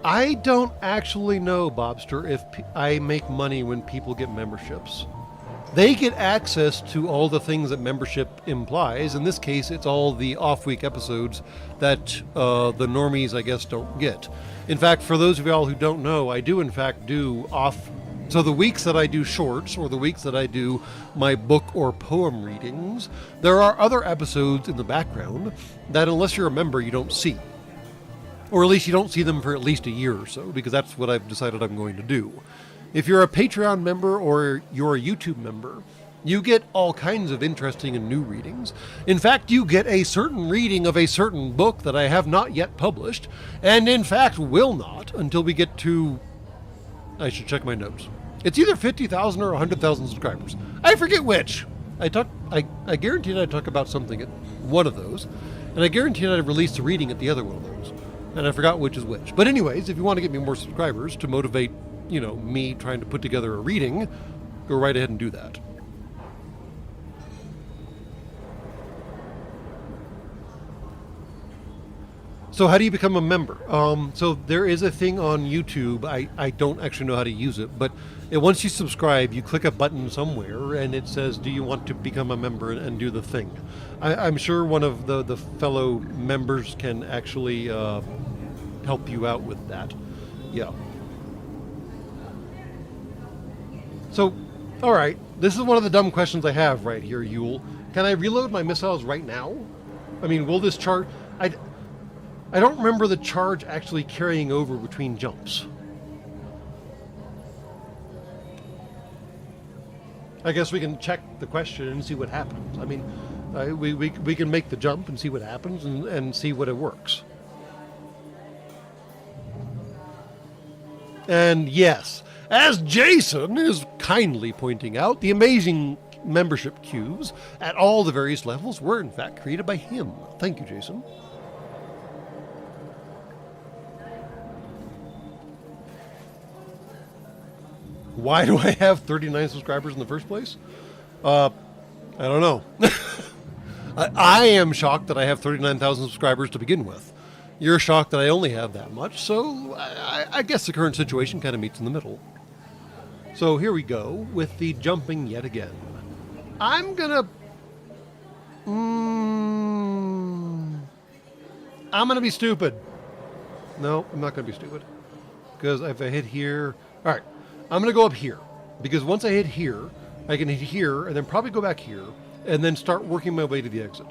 I don't actually know, Bobster, if I make money when people get memberships. they get access to all the things that membership implies. In this case, it's all the off-week episodes that the normies, I guess, don't get. In fact, for those of y'all who don't know, I do in fact do off. So the weeks that I do shorts, or the weeks that I do my book or poem readings, there are other episodes in the background that, unless you're a member, you don't see. Or at least you don't see them for at least a year or so, because that's what I've decided I'm going to do. If you're a Patreon member or you're a YouTube member, you get all kinds of interesting and new readings. In fact, you get a certain reading of a certain book that I have not yet published, and in fact will not until we get to... I should check my notes. It's either 50,000 or 100,000 subscribers. I forget which. I guaranteed I'd talk about something at one of those, and I guaranteed I'd release a reading at the other one of those. And I forgot which is which. But anyways, if you want to get me more subscribers to motivate, me trying to put together a reading, go right ahead and do that. So how do you become a member? So there is a thing on YouTube. I don't actually know how to use it, but once you subscribe, you click a button somewhere and it says, do you want to become a member, and do the thing. I'm sure one of the fellow members can actually help you out with that. Yeah. So, all right, this is one of the dumb questions I have right here, Yule. Can I reload my missiles right now? I mean, will this charge... I don't remember the charge actually carrying over between jumps. I guess we can check the question and see what happens. I mean, we can make the jump and see what happens, and see what it works. And yes, as Jason is kindly pointing out, the amazing membership queues at all the various levels were in fact created by him. Thank you, Jason. Why do I have 39 subscribers in the first place? I don't know. I am shocked that I have 39,000 subscribers to begin with. You're shocked that I only have that much, so I guess the current situation kind of meets in the middle. So here we go with the jumping yet again. I'm gonna be stupid. No, I'm not gonna be stupid. Because if I hit here... Alright. I'm going to go up here, because once I hit here, I can hit here, and then probably go back here, and then start working my way to the exit.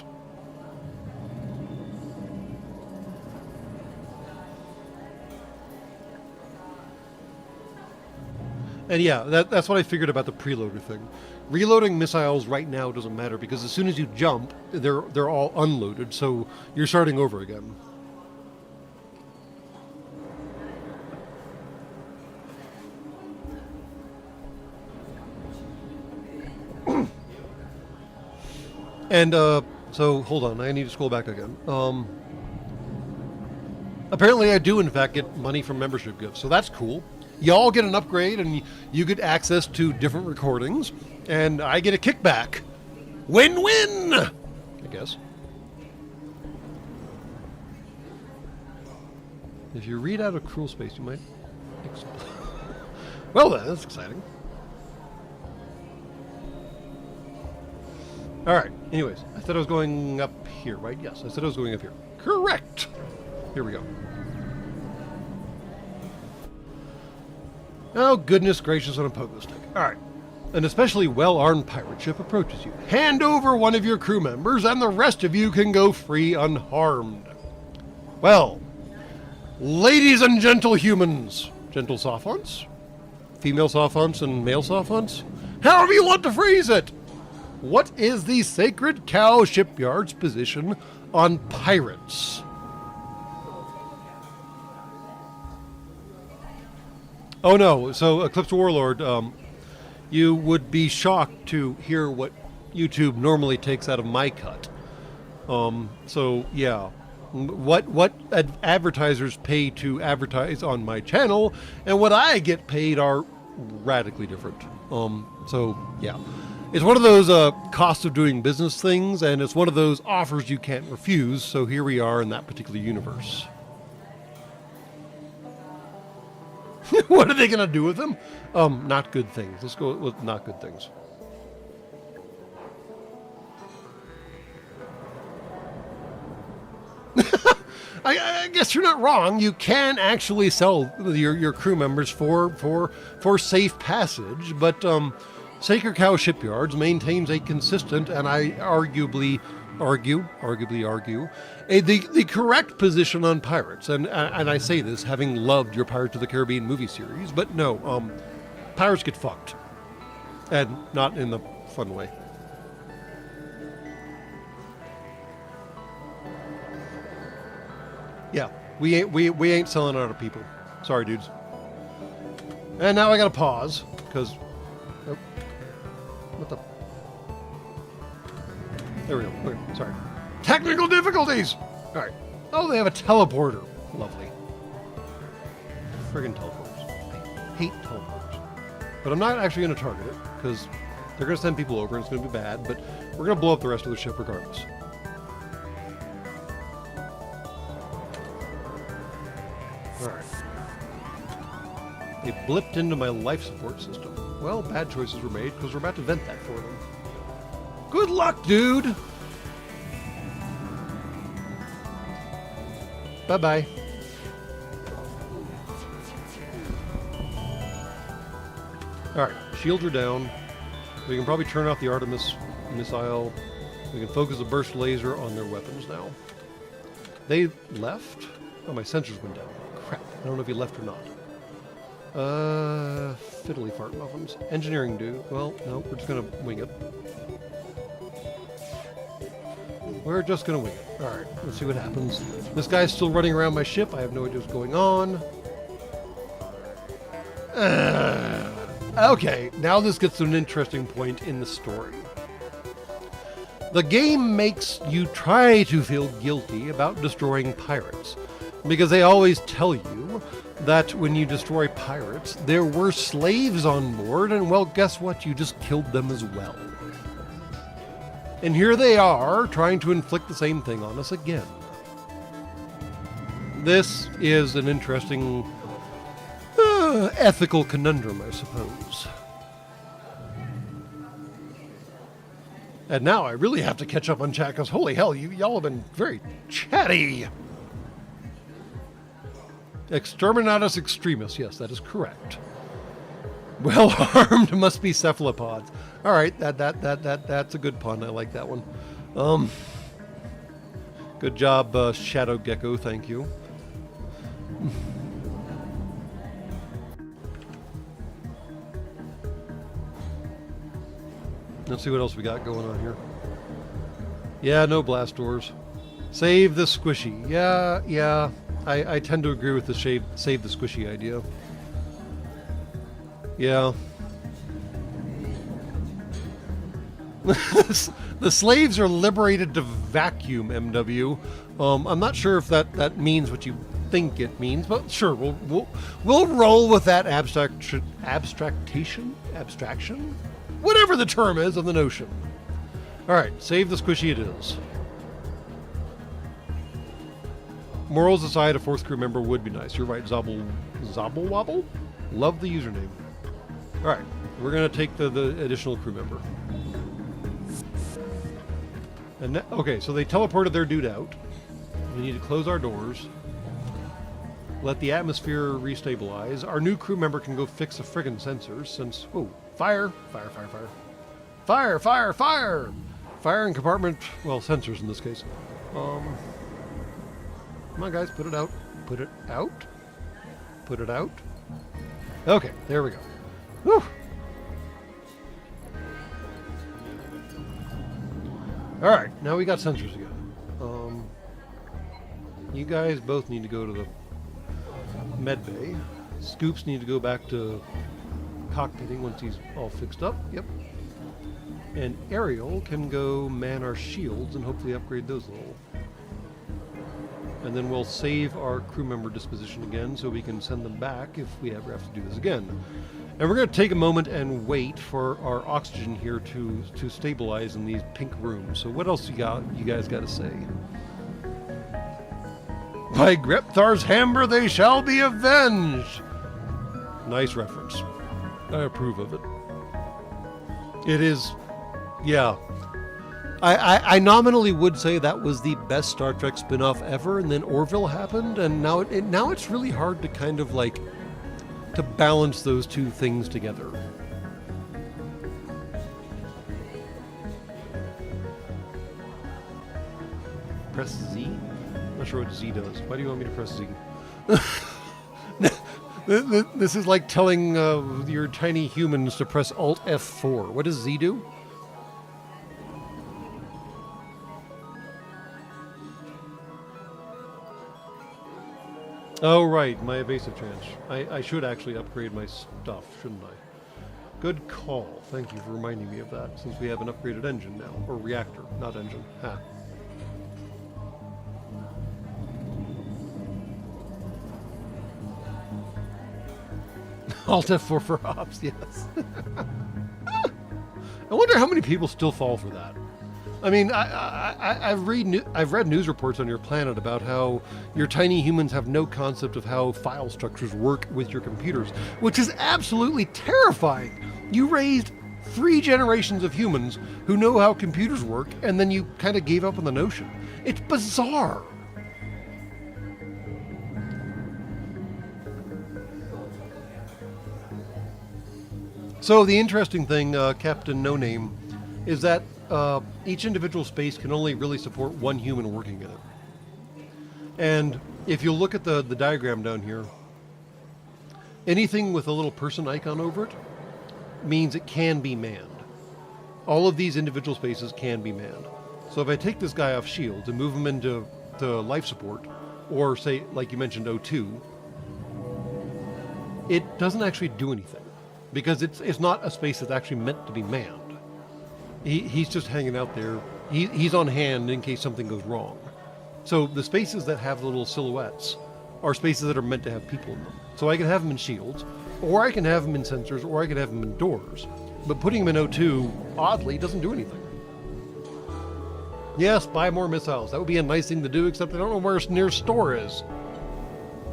And yeah, that's what I figured about the preloader thing. Reloading missiles right now doesn't matter, because as soon as you jump, they're all unloaded, so you're starting over again. And, so, hold on, I need to scroll back again. Apparently I do, in fact, get money from membership gifts, so that's cool. Y'all get an upgrade, and you get access to different recordings, and I get a kickback. Win-win! I guess. If you read out of cruel space, you might... Well then, that's exciting. Alright, anyways, I said I was going up here, right? Yes, I said I was going up here. Correct! Here we go. Oh, goodness gracious on a pogo stick. Alright. An especially well-armed pirate ship approaches you. Hand over one of your crew members, and the rest of you can go free unharmed. Well, ladies and gentle humans, gentle sophonts, female sophonts and male sophonts, however you want to phrase it, what is the Sacred Cow Shipyard's position on pirates? Oh no, so Eclipse Warlord, you would be shocked to hear what YouTube normally takes out of my cut. So yeah, what advertisers pay to advertise on my channel and what I get paid are radically different. So yeah. It's one of those cost of doing business things, and it's one of those offers you can't refuse, so here we are in that particular universe. What are they going to do with them? Not good things. Let's go with not good things. yes, you're not wrong. You can actually sell your crew members for safe passage, but Sacred Cow Shipyards maintains a consistent and I arguably argue the correct position on pirates. And I say this having loved your Pirates of the Caribbean movie series, but no, pirates get fucked, and not in the fun way. Yeah, we ain't selling out of people. Sorry, dudes. And now I gotta pause because. Oh, what the? There we go. Okay, sorry. Technical difficulties. All right. Oh, they have a teleporter. Lovely. Friggin' teleporters. I hate teleporters. But I'm not actually going to target it because they're going to send people over and it's going to be bad. But we're going to blow up the rest of the ship regardless. Alright. They blipped into my life support system. Well, bad choices were made because we're about to vent that for them. Good luck, dude! Bye-bye. Alright, shields are down. We can probably turn off the Artemis missile. We can focus the burst laser on their weapons now. They left? Oh, my sensors went down. Crap. I don't know if he left or not. Fiddly fart muffins. Engineering dude. Well, no, we're just gonna wing it. We're just gonna wing it. Alright, let's see what happens. This guy's still running around my ship. I have no idea what's going on. Okay, now this gets to an interesting point in the story. The game makes you try to feel guilty about destroying pirates, because they always tell you that when you destroy pirates, there were slaves on board, and well, guess what? You just killed them as well. And here they are, trying to inflict the same thing on us again. This is an interesting ethical conundrum, I suppose. And now I really have to catch up on chat, because holy hell, y'all have been very chatty. Exterminatus extremis, yes, that is correct. Well armed must be cephalopods. All right, that's a good pun. I like that one. Good job, Shadow Gecko. Thank you. Let's see what else we got going on here. Yeah, no blast doors. Save the squishy. Yeah. I tend to agree with the save the squishy idea. Yeah. The slaves are liberated to vacuum, MW. I'm not sure if that means what you think it means, but sure, we'll roll with that abstraction, whatever the term is of the notion. All right, save the squishy it is. Morals aside, a fourth crew member would be nice. You're right, Zobble Wobble? Love the username. All right, we're going to take the additional crew member. And okay, so they teleported their dude out. We need to close our doors. Let the atmosphere restabilize. Our new crew member can go fix the friggin' sensors since... Whoa, fire! Fire, fire, fire. Fire, fire, fire! Fire in compartment... Well, sensors in this case. Come on, guys, put it out. Put it out. Put it out. Okay, there we go. Whew! Alright, now we got sensors again. You guys both need to go to the med bay. Scoops need to go back to cockpitting once he's all fixed up. Yep. And Ariel can go man our shields and hopefully upgrade those a little. And then we'll save our crew member disposition again so we can send them back if we ever have to do this again. And we're going to take a moment and wait for our oxygen here to stabilize in these pink rooms. So what else you guys got to say? By Grepthar's hammer they shall be avenged! Nice reference. I approve of it. It is, yeah. I nominally would say that was the best Star Trek spin-off ever, and then Orville happened, and now now it's really hard to kind of like to balance those two things together. Press Z? I'm not sure what Z does. Why do you want me to press Z? This is like telling your tiny humans to press Alt F4. What does Z do? Oh, right, my evasive chance. I should actually upgrade my stuff, shouldn't I? Good call. Thank you for reminding me of that, since we have an upgraded engine now. Or reactor, not engine. Ha. Alt F4 for ops, yes. I wonder how many people still fall for that. I mean, I've read news reports on your planet about how your tiny humans have no concept of how file structures work with your computers, which is absolutely terrifying. You raised 3 generations of humans who know how computers work, and then you kind of gave up on the notion. It's bizarre. So the interesting thing, Captain No Name, is that each individual space can only really support one human working in it. And if you look at the diagram down here, anything with a little person icon over it means it can be manned. All of these individual spaces can be manned. So if I take this guy off shields and move him into life support, or say, like you mentioned, O2, it doesn't actually do anything. Because it's not a space that's actually meant to be manned. He's just hanging out there. He's on hand in case something goes wrong. So the spaces that have little silhouettes are spaces that are meant to have people in them. So I can have them in shields, or I can have them in sensors, or I can have them in doors. But putting them in O2, oddly, doesn't do anything. Yes, buy more missiles. That would be a nice thing to do, except I don't know where nearest store is.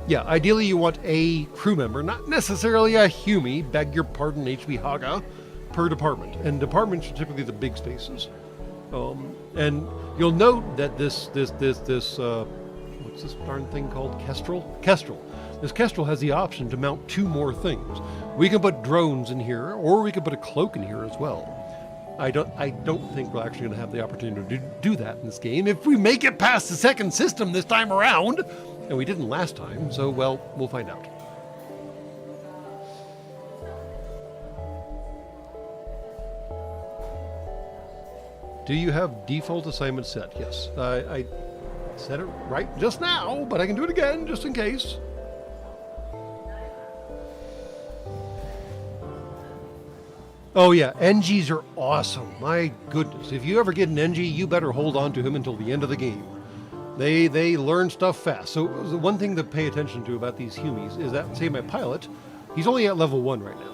Yeah, ideally you want a crew member, not necessarily a Humie, beg your pardon, HB Haga, per department. And departments are typically the big spaces. And you'll note that this what's this darn thing called? Kestrel? Kestrel. This Kestrel has the option to mount 2 more things. We can put drones in here, or we can put a cloak in here as well. I don't think we're actually going to have the opportunity to do that in this game if we make it past the second system this time around. And we didn't last time, so, well, we'll find out. Do you have default assignment set? Yes. I said it right just now, but I can do it again, just in case. Oh yeah, NGs are awesome. My goodness. If you ever get an NG, you better hold on to him until the end of the game. They learn stuff fast. So the one thing to pay attention to about these Humies is that, say, my pilot, he's only at level 1 right now.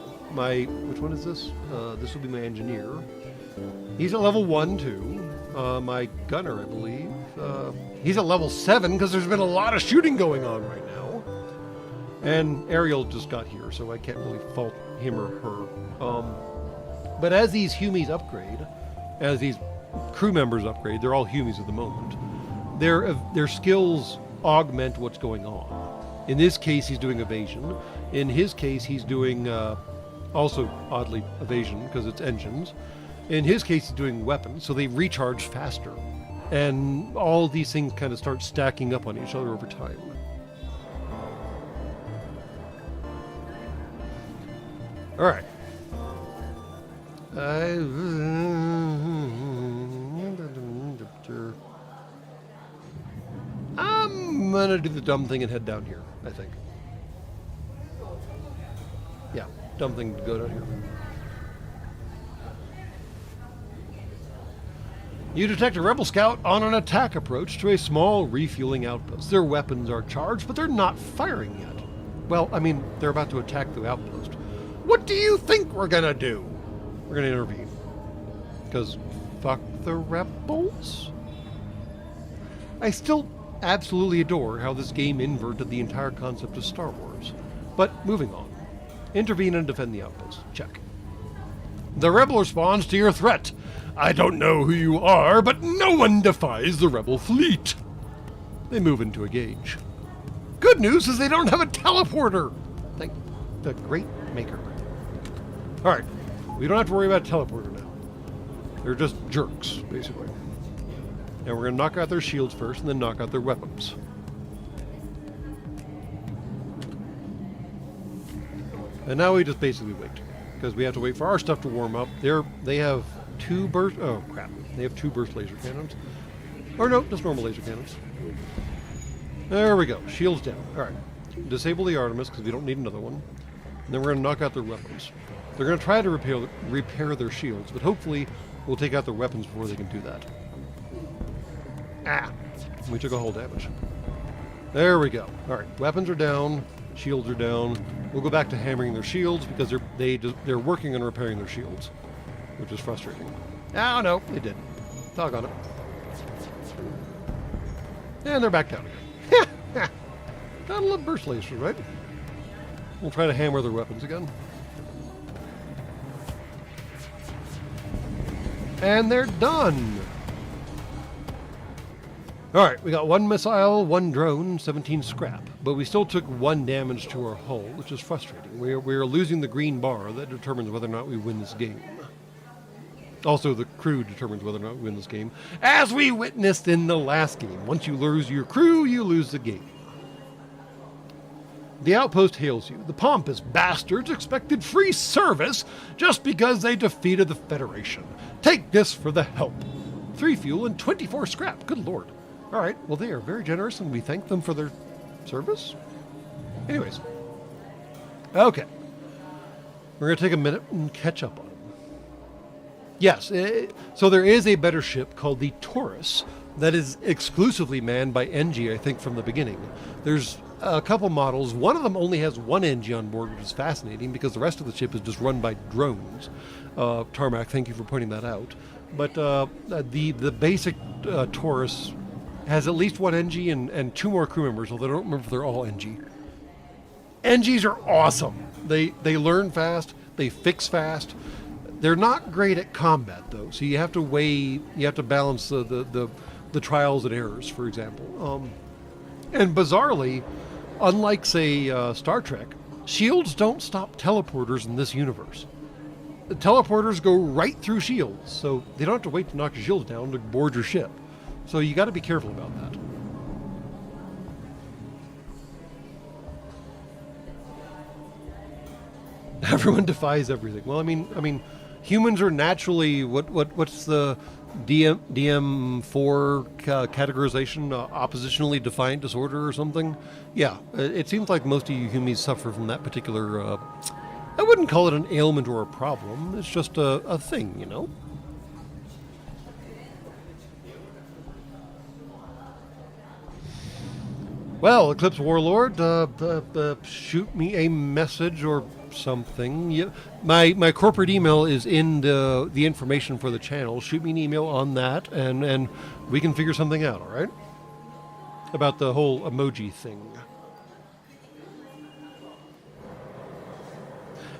Which one is this? This will be my engineer. He's at level 1 too. My gunner, I believe, he's at level 7 because there's been a lot of shooting going on right now. And Ariel just got here, so I can't really fault him or her. But as these Humies upgrade, as these crew members upgrade, they're all Humies at the moment. Their skills augment what's going on. In this case, he's doing evasion. In his case, he's doing also, oddly, evasion because it's engines. In his case, he's doing weapons, so they recharge faster. And all of these things kind of start stacking up on each other over time. All right. I'm gonna do the dumb thing and head down here, I think. Yeah, dumb thing to go down here. You detect a rebel scout on an attack approach to a small refueling outpost. Their weapons are charged, but they're not firing yet. Well, I mean, they're about to attack the outpost. What do you think we're gonna do? We're gonna intervene. Because fuck the rebels? I still absolutely adore how this game inverted the entire concept of Star Wars. But moving on. Intervene and defend the outpost. Check. The rebel responds to your threat. I don't know who you are, but no one defies the rebel fleet. They move into a gauge. Good news is they don't have a teleporter. Thank the great maker. All right, we don't have to worry about a teleporter now. They're just jerks, basically. And we're going to knock out their shields first and then knock out their weapons. And now we just basically wait, because we have to wait for our stuff to warm up. They have two burst... Oh, crap. They have two burst laser cannons. Or no, just normal laser cannons. There we go. Shields down. All right. Disable the Artemis, because we don't need another one. And then we're going to knock out their weapons. They're going to try to repair their shields, but hopefully we'll take out their weapons before they can do that. Ah! We took a whole damage. There we go. All right. Weapons are down. Shields are down. We'll go back to hammering their shields because they're working on repairing their shields, which is frustrating. Oh no, they didn't. Doggone it. And they're back down again. Gotta love burst lasers, right? We'll try to hammer their weapons again. And they're done. Alright, we got 1 missile, 1 drone, 17 scrap. But we still took 1 damage to our hull, which is frustrating. We're losing the green bar that determines whether or not we win this game. Also, the crew determines whether or not we win this game, as we witnessed in the last game. Once you lose your crew, you lose the game. The outpost hails you. The pompous bastards expected free service just because they defeated the Federation. Take this for the help. 3 fuel and 24 scrap. Good lord. All right, well, they are very generous, and we thank them for their service. Anyways. Okay. We're going to take a minute and catch up on them. Yes, so there is a better ship called the Taurus that is exclusively manned by NG, I think, from the beginning. There's a couple models. One of them only has 1 NG on board, which is fascinating because the rest of the ship is just run by drones. Tarmac, thank you for pointing that out. But the basic Taurus has at least 1 NG and 2 more crew members, although I don't remember if they're all NG. NGs are awesome. They learn fast. They fix fast. They're not great at combat, though, so you have to balance the trials and errors, for example. And bizarrely, unlike, say, Star Trek, shields don't stop teleporters in this universe. The teleporters go right through shields, so they don't have to wait to knock your shields down to board your ship. So you got to be careful about that. Everyone defies everything. Well, I mean, humans are naturally what's the DM4 categorization? Oppositionally defiant disorder or something? Yeah, it seems like most of you humans suffer from that particular. I wouldn't call it an ailment or a problem. It's just a thing, you know. Well, Eclipse Warlord, shoot me a message or something. Yeah, my corporate email is in the information for the channel. Shoot me an email on that, and we can figure something out. All right? About the whole emoji thing.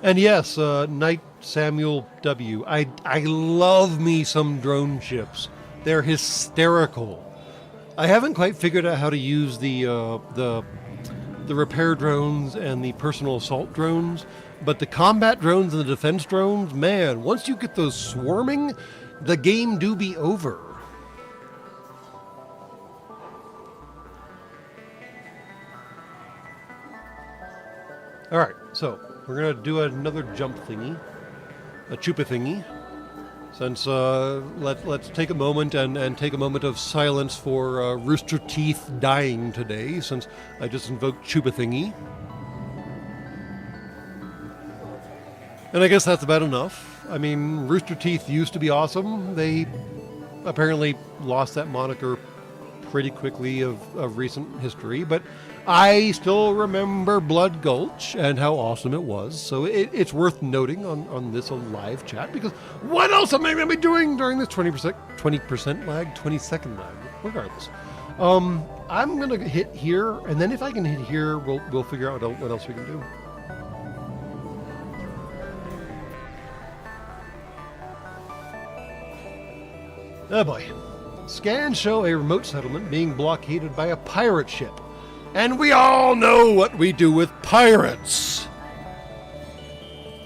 And yes, Knight Samuel W. I love me some drone ships. They're hysterical. I haven't quite figured out how to use the repair drones and the personal assault drones, but the combat drones and the defense drones, man, once you get those swarming, the game do be over. All right, so we're gonna do another jump thingy, a chupa thingy. Since let's take a moment and take a moment of silence for Rooster Teeth dying today, since I just invoked Chupa Thingy. And I guess that's about enough. I mean, Rooster Teeth used to be awesome. They apparently lost that moniker pretty quickly of recent history, but I still remember Blood Gulch and how awesome it was. So it's worth noting on this live chat, because what else am I going to be doing during this 20% lag, 20-second lag, regardless. I'm going to hit here, and then if I can hit here, we'll figure out what else we can do. Oh boy. Scans show a remote settlement being blockaded by a pirate ship. And we all know what we do with pirates.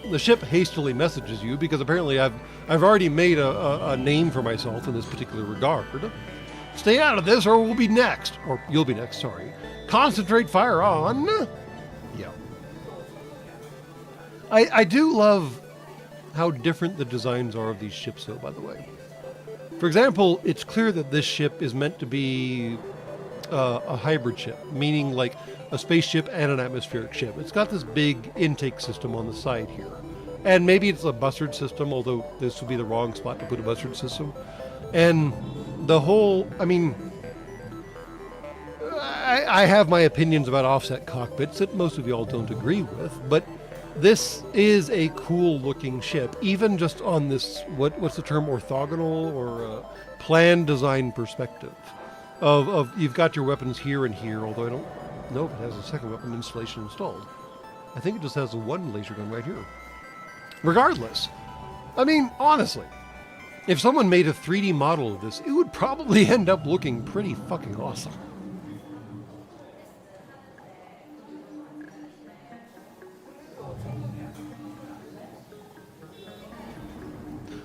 The ship hastily messages you because apparently I've already made a name for myself in this particular regard. Stay out of this or we'll be next. Or you'll be next, sorry. Concentrate fire on... Yeah. I do love how different the designs are of these ships, though, by the way. For example, it's clear that this ship is meant to be a hybrid ship, meaning like a spaceship and an atmospheric ship. It's got this big intake system on the side here. And maybe it's a bustard system, although this would be the wrong spot to put a bustard system. And the whole, I mean, I have my opinions about offset cockpits that most of y'all don't agree with, but this is a cool looking ship, even just on this, what's the term, orthogonal or plan design perspective of you've got your weapons here and here, although I don't know if it has a second weapon installation installed. I think it just has the one laser gun right here. Regardless, I mean, honestly, if someone made a 3D model of this, it would probably end up looking pretty fucking awesome.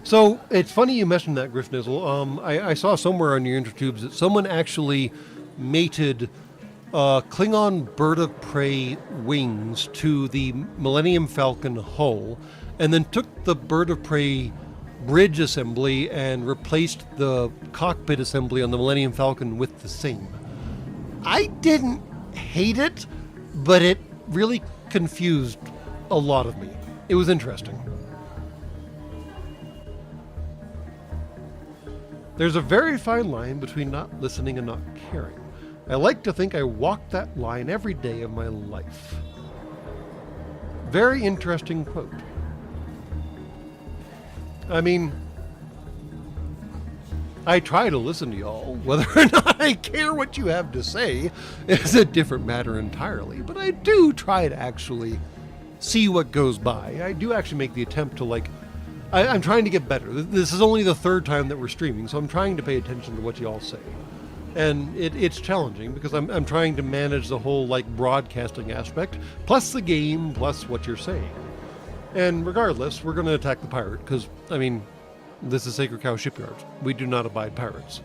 So, it's funny you mentioned that, Griffnizzle. I saw somewhere on your intertubes that someone actually mated Klingon bird of prey wings to the Millennium Falcon hull, and then took the bird of prey bridge assembly and replaced the cockpit assembly on the Millennium Falcon with the same. I didn't hate it, but it really confused a lot of me. It was interesting. There's a very fine line between not listening and not caring. I like to think I walk that line every day of my life. Very interesting quote. I mean, I try to listen to y'all. Whether or not I care what you have to say is a different matter entirely. But I do try to actually see what goes by. I do actually make the attempt to, like, I'm trying to get better. This is only the third time that we're streaming, so I'm trying to pay attention to what y'all say. And it's challenging because I'm trying to manage the whole, like, broadcasting aspect, plus the game, plus what you're saying. And regardless, we're going to attack the pirate because, I mean, this is Sacred Cow Shipyard. We do not abide pirates.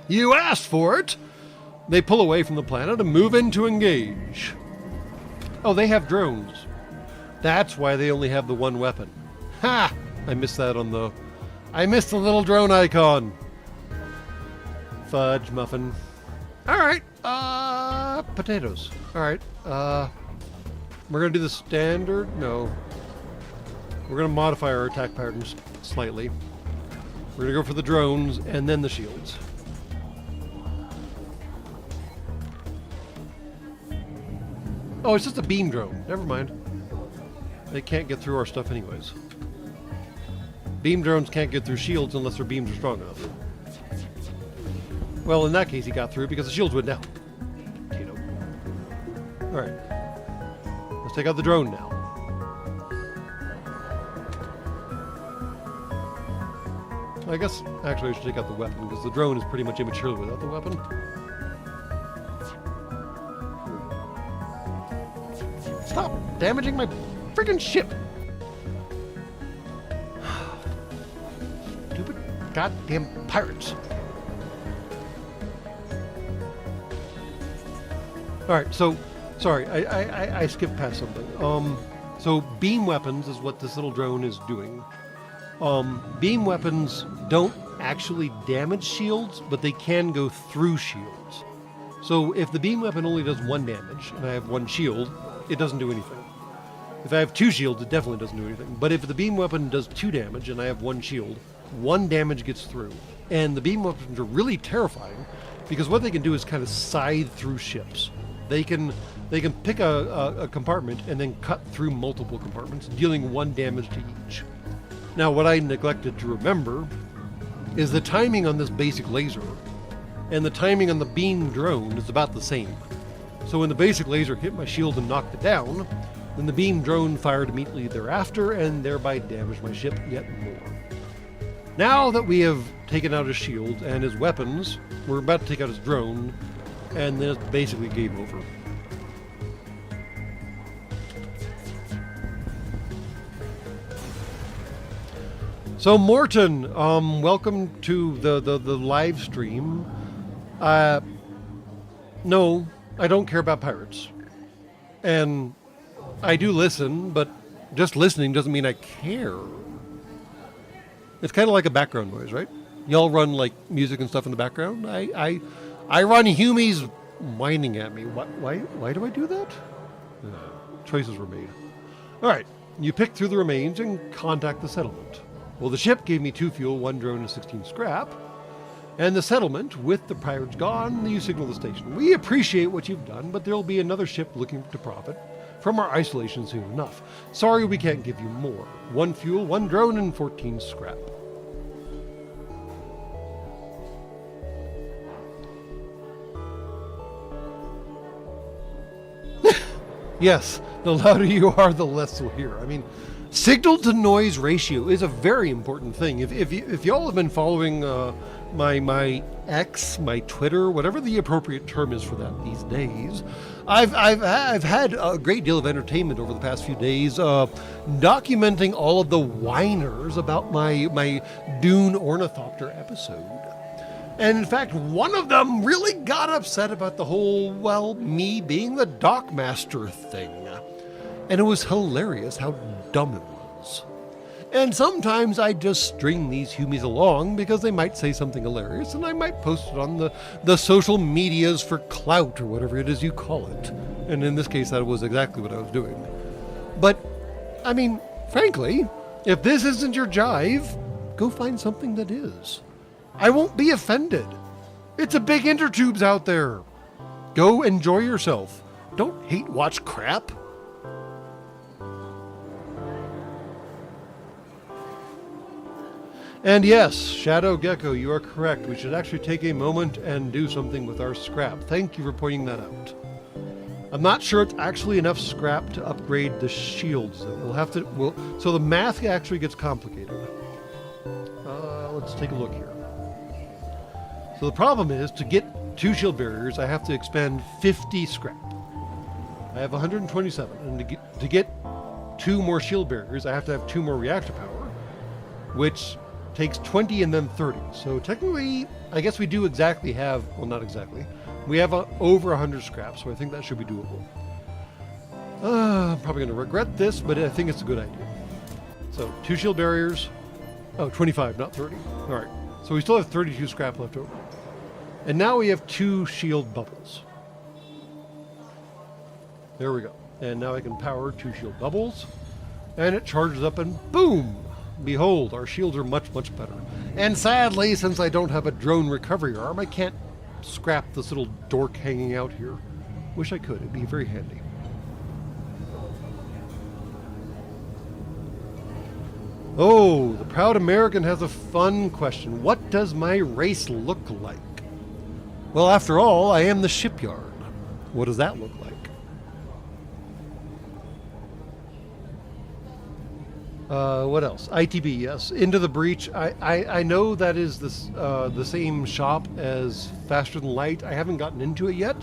You asked for it! They pull away from the planet and move in to engage. Oh, they have drones. That's why they only have the one weapon. Ha! I missed that on the... I missed the little drone icon. Fudge muffin. Alright, potatoes. Alright, we're gonna do the standard? No. We're gonna modify our attack patterns slightly. We're gonna go for the drones and then the shields. Oh, it's just a beam drone. Never mind. They can't get through our stuff anyways. Beam drones can't get through shields unless their beams are strong enough. Well, in that case, he got through because the shields went down. You know. Alright. Let's take out the drone now. I guess, actually, I should take out the weapon because the drone is pretty much immature without the weapon. Stop damaging my friggin' ship! Stupid goddamn pirates. Alright, so, sorry, I skipped past something. So beam weapons is what this little drone is doing. Beam weapons don't actually damage shields, but they can go through shields. So if the beam weapon only does 1 damage, and I have 1 shield, it doesn't do anything. If I have 2 shields, it definitely doesn't do anything. But if the beam weapon does 2 damage and I have 1 shield, 1 damage gets through. And the beam weapons are really terrifying because what they can do is kind of scythe through ships. They can pick a compartment and then cut through multiple compartments, dealing 1 damage to each. Now, what I neglected to remember is the timing on this basic laser and the timing on the beam drone is about the same. So when the basic laser hit my shield and knocked it down, then the beam drone fired immediately thereafter and thereby damaged my ship yet more. Now that we have taken out his shield and his weapons, we're about to take out his drone, and then it's basically game over. So Morton, welcome to the live stream. No, I don't care about pirates. And I do listen, but just listening doesn't mean I care. It's kind of like a background noise, right? Y'all run like music and stuff in the background. I run Humies whining at me. Why do I do that? Choices were made. All right, you pick through the remains and contact the settlement. Well, the ship gave me 2 fuel, 1 drone, and 16 scrap. And the settlement, with the pirates gone, you signal the station. We appreciate what you've done, but there'll be another ship looking to profit from our isolation soon enough. Sorry we can't give you more. 1 fuel, 1 drone, and 14 scrap. Yes, the louder you are, the less you'll hear. I mean, signal to noise ratio is a very important thing. If y'all have been following my X, my Twitter, whatever the appropriate term is for that these days, I've had a great deal of entertainment over the past few days, documenting all of the whiners about my Dune Ornithopter episode. And in fact, one of them really got upset about the whole, well, me being the dockmaster thing. And it was hilarious how dumb it was. And sometimes I just string these Humies along because they might say something hilarious, and I might post it on the social medias for clout or whatever it is you call it. And in this case, that was exactly what I was doing. But, I mean, frankly, if this isn't your jive, go find something that is. I won't be offended. It's a big intertubes out there. Go enjoy yourself. Don't hate watch crap. And yes, Shadow Gecko, you are correct. We should actually take a moment and do something with our scrap. Thank you for pointing that out. I'm not sure it's actually enough scrap to upgrade the shields. So the math actually gets complicated. Let's take a look here. So the problem is, to get 2 shield barriers, I have to expend 50 scrap. I have 127, and to get 2 more shield barriers, I have to have 2 more reactor power, which takes 20 and then 30. So technically, I guess we do exactly have, well, not exactly. We have over 100 scrap, so I think that should be doable. I'm probably going to regret this, but I think it's a good idea. So 2 shield barriers. Oh, 25, not 30. All right. So we still have 32 scrap left over. And now we have 2 shield bubbles. There we go. And now I can power 2 shield bubbles. And it charges up and boom! Behold, our shields are much, much better. And sadly, since I don't have a drone recovery arm, I can't scrap this little dork hanging out here. Wish I could. It'd be very handy. Oh, the proud American has a fun question. What does my race look like? Well, after all, I am the shipyard. What does that look like? What else? ITB, yes. Into the Breach. I know that is the same shop as Faster Than Light. I haven't gotten into it yet.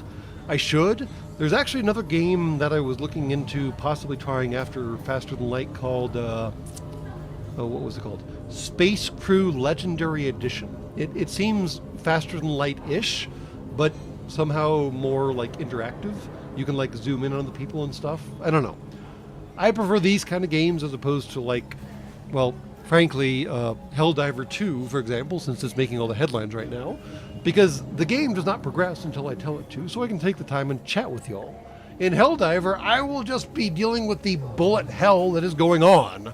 I should. There's actually another game that I was looking into possibly trying after Faster Than Light called, what was it called? Space Crew Legendary Edition. It seems Faster Than Light-ish, but somehow more like interactive. You can like zoom in on the people and stuff. I don't know. I prefer these kind of games as opposed to like, well, frankly, Helldiver 2, for example, since it's making all the headlines right now, because the game does not progress until I tell it to, so I can take the time and chat with y'all. In Helldiver, I will just be dealing with the bullet hell that is going on,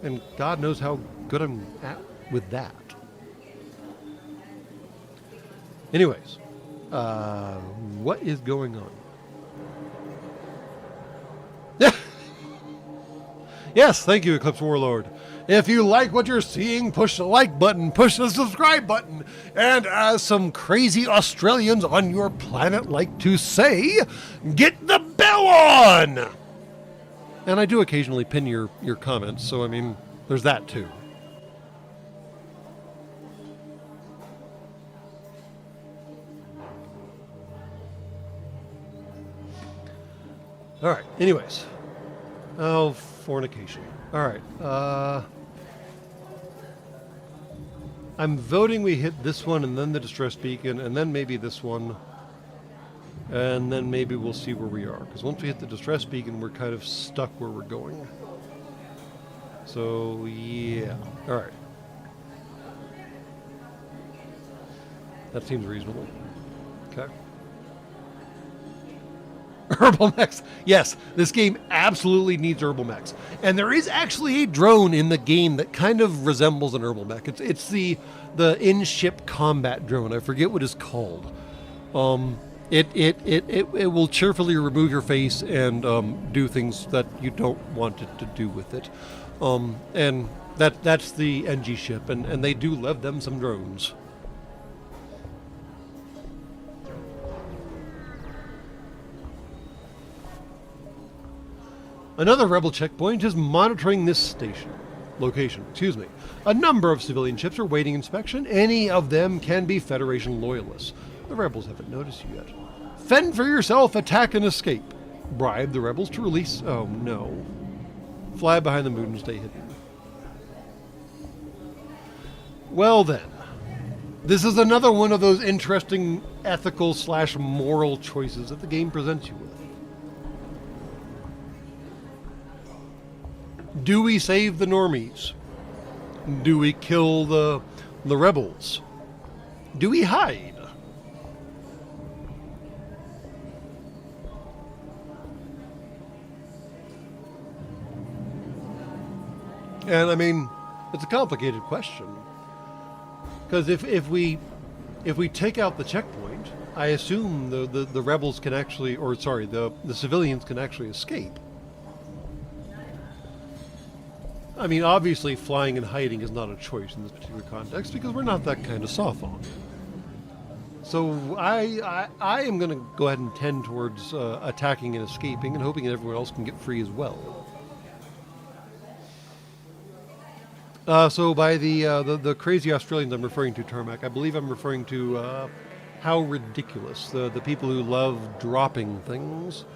and God knows how good I'm at with that. Anyways, what is going on? Yes, thank you, Eclipse Warlord. If you like what you're seeing, push the like button, push the subscribe button, and as some crazy Australians on your planet like to say, get the bell on! And I do occasionally pin your comments, so I mean, there's that too. Alright, anyways. Oh, fornication. Alright, I'm voting we hit this one and then the distress beacon and then maybe this one. And then maybe we'll see where we are. Because once we hit the distress beacon, we're kind of stuck where we're going. So, yeah. Alright. That seems reasonable. Okay. Herbal mechs. Yes, this game absolutely needs herbal mechs. And there is actually a drone in the game that kind of resembles an herbal mech. It's the in-ship combat drone. I forget what it's called. It will cheerfully remove your face and do things that you don't want it to do with it. And that's the NG ship, and they do love them some drones. Another rebel checkpoint is monitoring this location. A number of civilian ships are waiting inspection. Any of them can be Federation loyalists. The rebels haven't noticed you yet. Fend for yourself, attack and escape. Bribe the rebels to release... Oh, no. Fly behind the moon and stay hidden. Well then. This is another one of those interesting ethical/moral choices that the game presents you with. Do we save the normies? Do we kill the rebels? Do we hide? And I mean, it's a complicated question. Because if we take out the checkpoint, I assume the rebels can actually, or sorry, the civilians can actually escape. I mean, obviously flying and hiding is not a choice in this particular context because we're not that kind of soft-on. So I am going to go ahead and tend towards attacking and escaping and hoping that everyone else can get free as well. So by the crazy Australians I'm referring to, Tarmac, I believe I'm referring to how ridiculous. The people who love dropping things.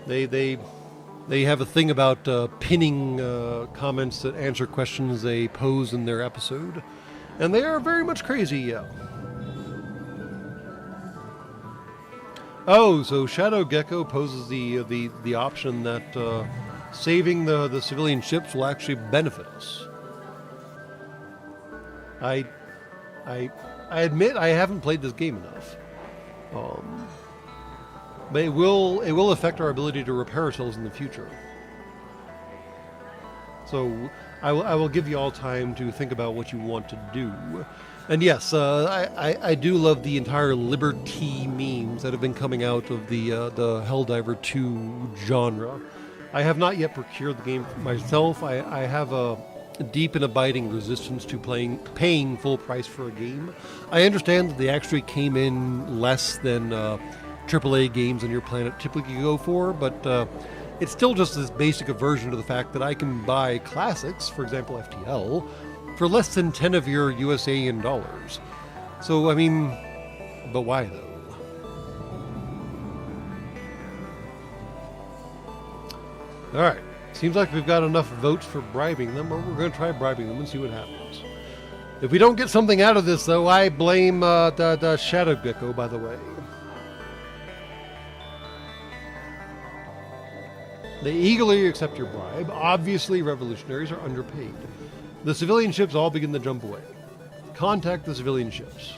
They have a thing about pinning comments that answer questions they pose in their episode. And they are very much crazy, yeah. Oh, so Shadow Gecko poses the option that saving the civilian ships will actually benefit us. I admit I haven't played this game enough. But it will affect our ability to repair ourselves in the future. So I will give you all time to think about what you want to do. And yes, I do love the entire Liberty memes that have been coming out of the Helldiver 2 genre. I have not yet procured the game myself. I have a deep and abiding resistance to paying full price for a game. I understand that they actually came in less than AAA games on your planet typically go for, but it's still just as basic a version of the fact that I can buy classics, for example FTL, for less than 10 of your USAN dollars. So, I mean, but why though? Alright, seems like we've got enough votes for bribing them, or we're going to try bribing them and see what happens. If we don't get something out of this though, I blame the Shadow Gecko, by the way. They eagerly accept your bribe. Obviously, revolutionaries are underpaid. The civilian ships all begin to jump away. Contact the civilian ships.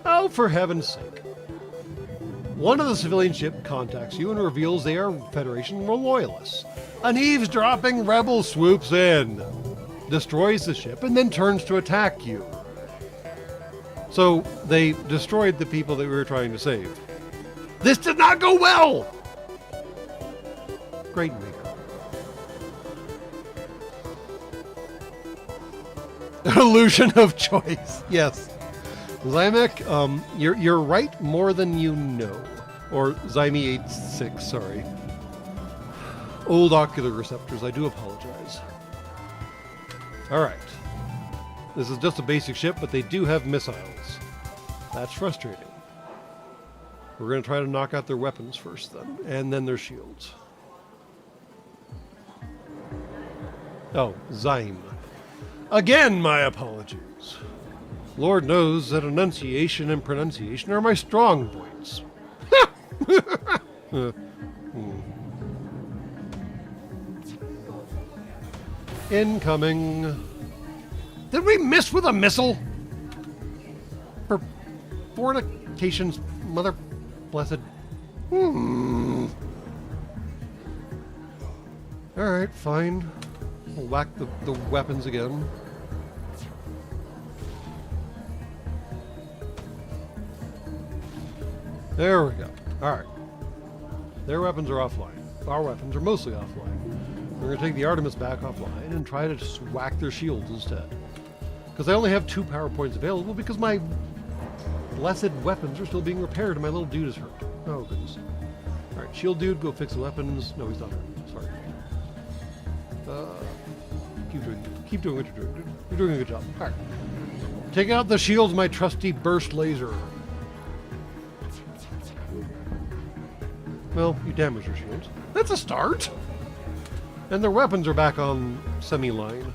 Oh, for heaven's sake. One of the civilian ship contacts you and reveals they are Federation loyalists. An eavesdropping rebel swoops in, destroys the ship, and then turns to attack you. So, they destroyed the people that we were trying to save. This did not go well! Great maker. Illusion of choice. Yes. Zymek, you're right more than you know. Or Zyme86, sorry. Old ocular receptors, I do apologize. Alright. This is just a basic ship, but they do have missiles. That's frustrating. We're going to try to knock out their weapons first then, and then their shields. Oh, Zyme. Again, my apologies. Lord knows that enunciation and pronunciation are my strong points. Incoming. Did we miss with a missile? For fornication's mother blessed. Alright, fine. We'll whack the weapons again. There we go. Alright. Their weapons are offline. Our weapons are mostly offline. We're going to take the Artemis back offline and try to just whack their shields instead. Because I only have 2 power points available because my blessed weapons are still being repaired and my little dude is hurt. Oh, goodness. Alright, shield dude, go fix the weapons. No, he's not hurt. Sorry. Keep doing what you're doing. You're doing a good job. Alright. Take out the shields, my trusty burst laser. Well, you damaged their shields. That's a start! And their weapons are back on semi-line.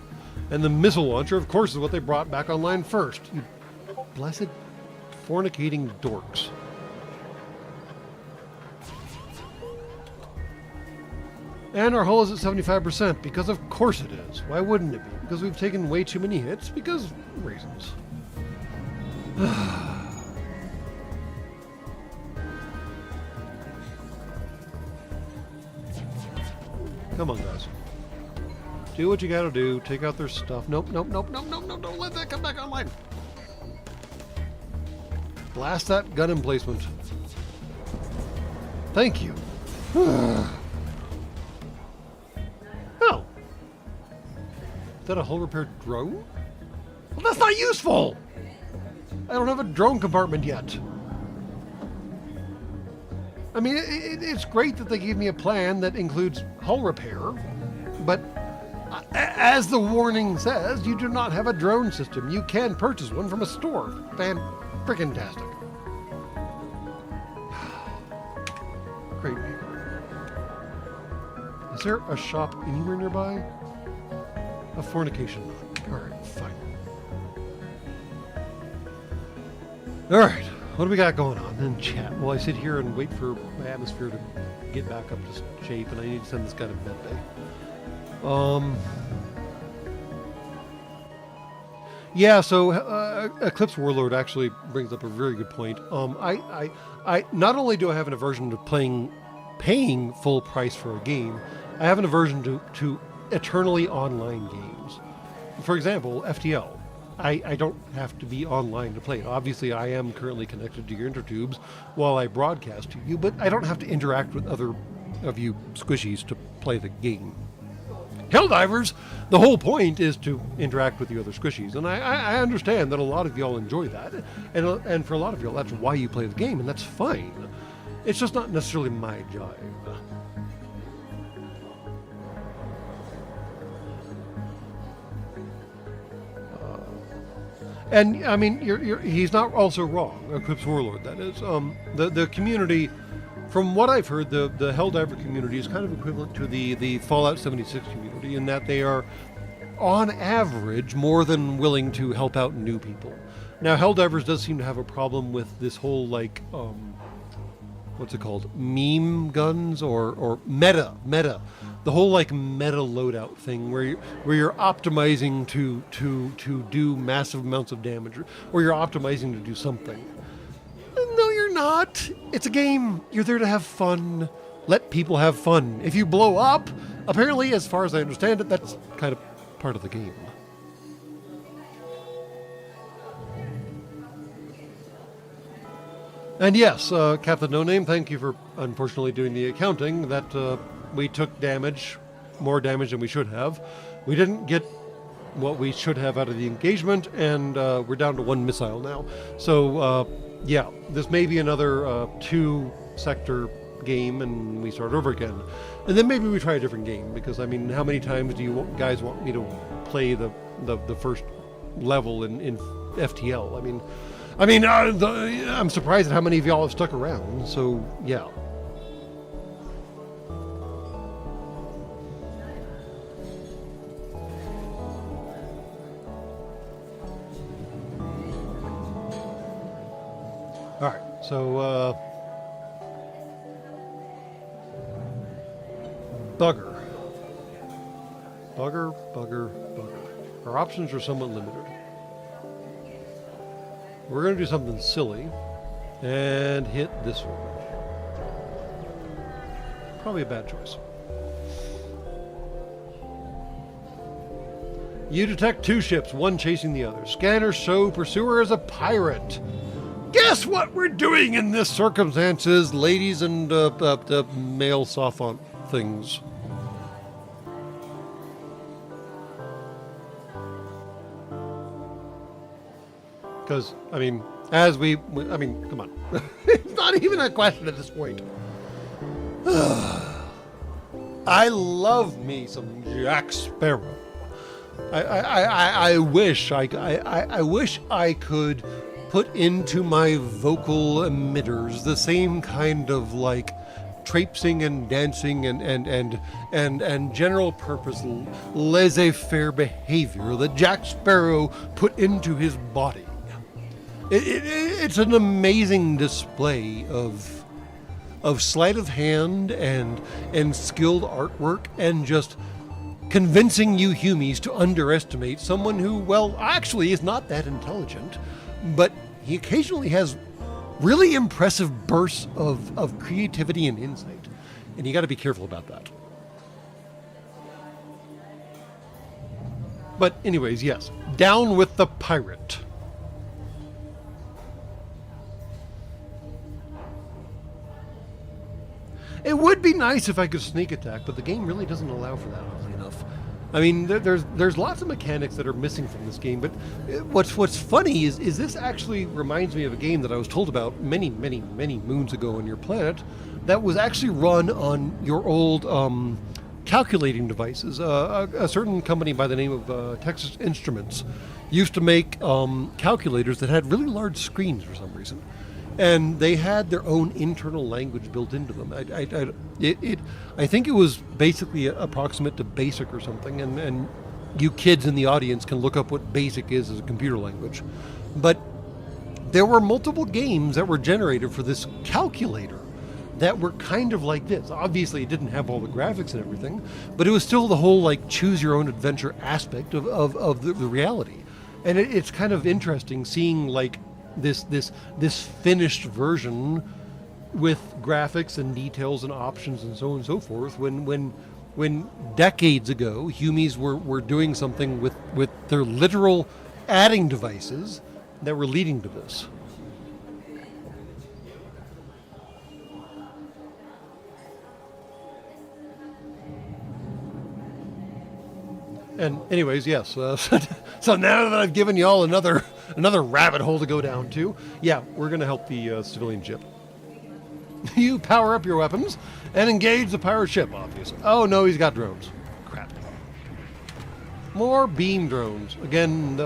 And the missile launcher, of course, is what they brought back online first. You blessed fornicating dorks. And our hull is at 75%, because of course it is. Why wouldn't it be? Because we've taken way too many hits, because reasons. Come on, guys. Do what you gotta do. Take out their stuff. Nope, nope, nope, nope, nope, nope. Don't let that come back online. Blast that gun emplacement. Thank you. Oh. Is that a hull repair drone? Well, that's not useful! I don't have a drone compartment yet. I mean, it's great that they gave me a plan that includes hull repair, but as the warning says, you do not have a drone system. You can purchase one from a store. Fan-frickin-tastic. Great. Is there a shop anywhere nearby? A fornication. Alright, fine. Alright, what do we got going on in chat? Well, I sit here and wait for my atmosphere to get back up to shape, and I need to send this guy to bed day. Yeah, so Eclipse Warlord actually brings up a very good point. I not only do I have an aversion to paying full price for a game, I have an aversion to eternally online games. For example, FTL. I don't have to be online to play it. Obviously, I am currently connected to your intertubes while I broadcast to you, but I don't have to interact with other of you squishies to play the game. Helldivers, the whole point is to interact with the other squishies, and I understand that a lot of y'all enjoy that, and for a lot of y'all, that's why you play the game, and that's fine. It's just not necessarily my jive. And I mean, he's not also wrong. Eclipse Warlord, that is. The community, from what I've heard, the Helldiver community is kind of equivalent to the Fallout 76 community in that they are, on average, more than willing to help out new people. Now, Helldivers does seem to have a problem with this whole like, what's it called? Meme guns or meta. The whole like meta loadout thing where you're optimizing to do massive amounts of damage, or you're optimizing to do something. No, you're not. It's a game. You're there to have fun. Let people have fun. If you blow up, apparently, as far as I understand it, that's kind of part of the game. And yes, Captain No Name, thank you for unfortunately doing the accounting that we took damage, more damage than we should have. We didn't get what we should have out of the engagement, and we're down to 1 missile now. So, yeah, this may be another 2-sector game, and we start over again. And then maybe we try a different game, because, I mean, how many times do you guys want me to play the first level in FTL? I mean, I mean, I'm surprised at how many of y'all have stuck around. So yeah. All right, so bugger. Our options are somewhat limited. We're going to do something silly and hit this one. Probably a bad choice. You detect two ships, one chasing the other. Scanners show pursuer is a pirate. Guess what we're doing in this circumstances, ladies and male sophont things. Because, I mean, come on. It's not even a question at this point. I love me some Jack Sparrow. I wish I could put into my vocal emitters the same kind of like traipsing and dancing and general purpose laissez-faire behavior that Jack Sparrow put into his body. It's an amazing display of sleight of hand and skilled artwork and just convincing you humies to underestimate someone who, well, actually is not that intelligent, but he occasionally has really impressive bursts of creativity and insight. And you got to be careful about that. But anyways, yes, down with the pirate. It would be nice if I could sneak attack, but the game really doesn't allow for that, oddly enough. I mean, there's lots of mechanics that are missing from this game, but what's funny is this actually reminds me of a game that I was told about many moons ago on your planet that was actually run on your old calculating devices. A certain company by the name of Texas Instruments used to make calculators that had really large screens for some reason. And they had their own internal language built into them. I think it was basically approximate to BASIC or something, and you kids in the audience can look up what BASIC is as a computer language. But there were multiple games that were generated for this calculator that were kind of like this. Obviously, it didn't have all the graphics and everything, but it was still the whole like choose your own adventure aspect of the reality. And it's kind of interesting seeing like this finished version with graphics and details and options and so on and so forth when decades ago humies were doing something with their literal adding devices that were leading to this. And anyways, yes. So now that I've given y'all another rabbit hole to go down to, yeah, we're going to help the civilian ship. You power up your weapons and engage the pirate ship, obviously. Oh, no, he's got drones. Crap. More beam drones. Again,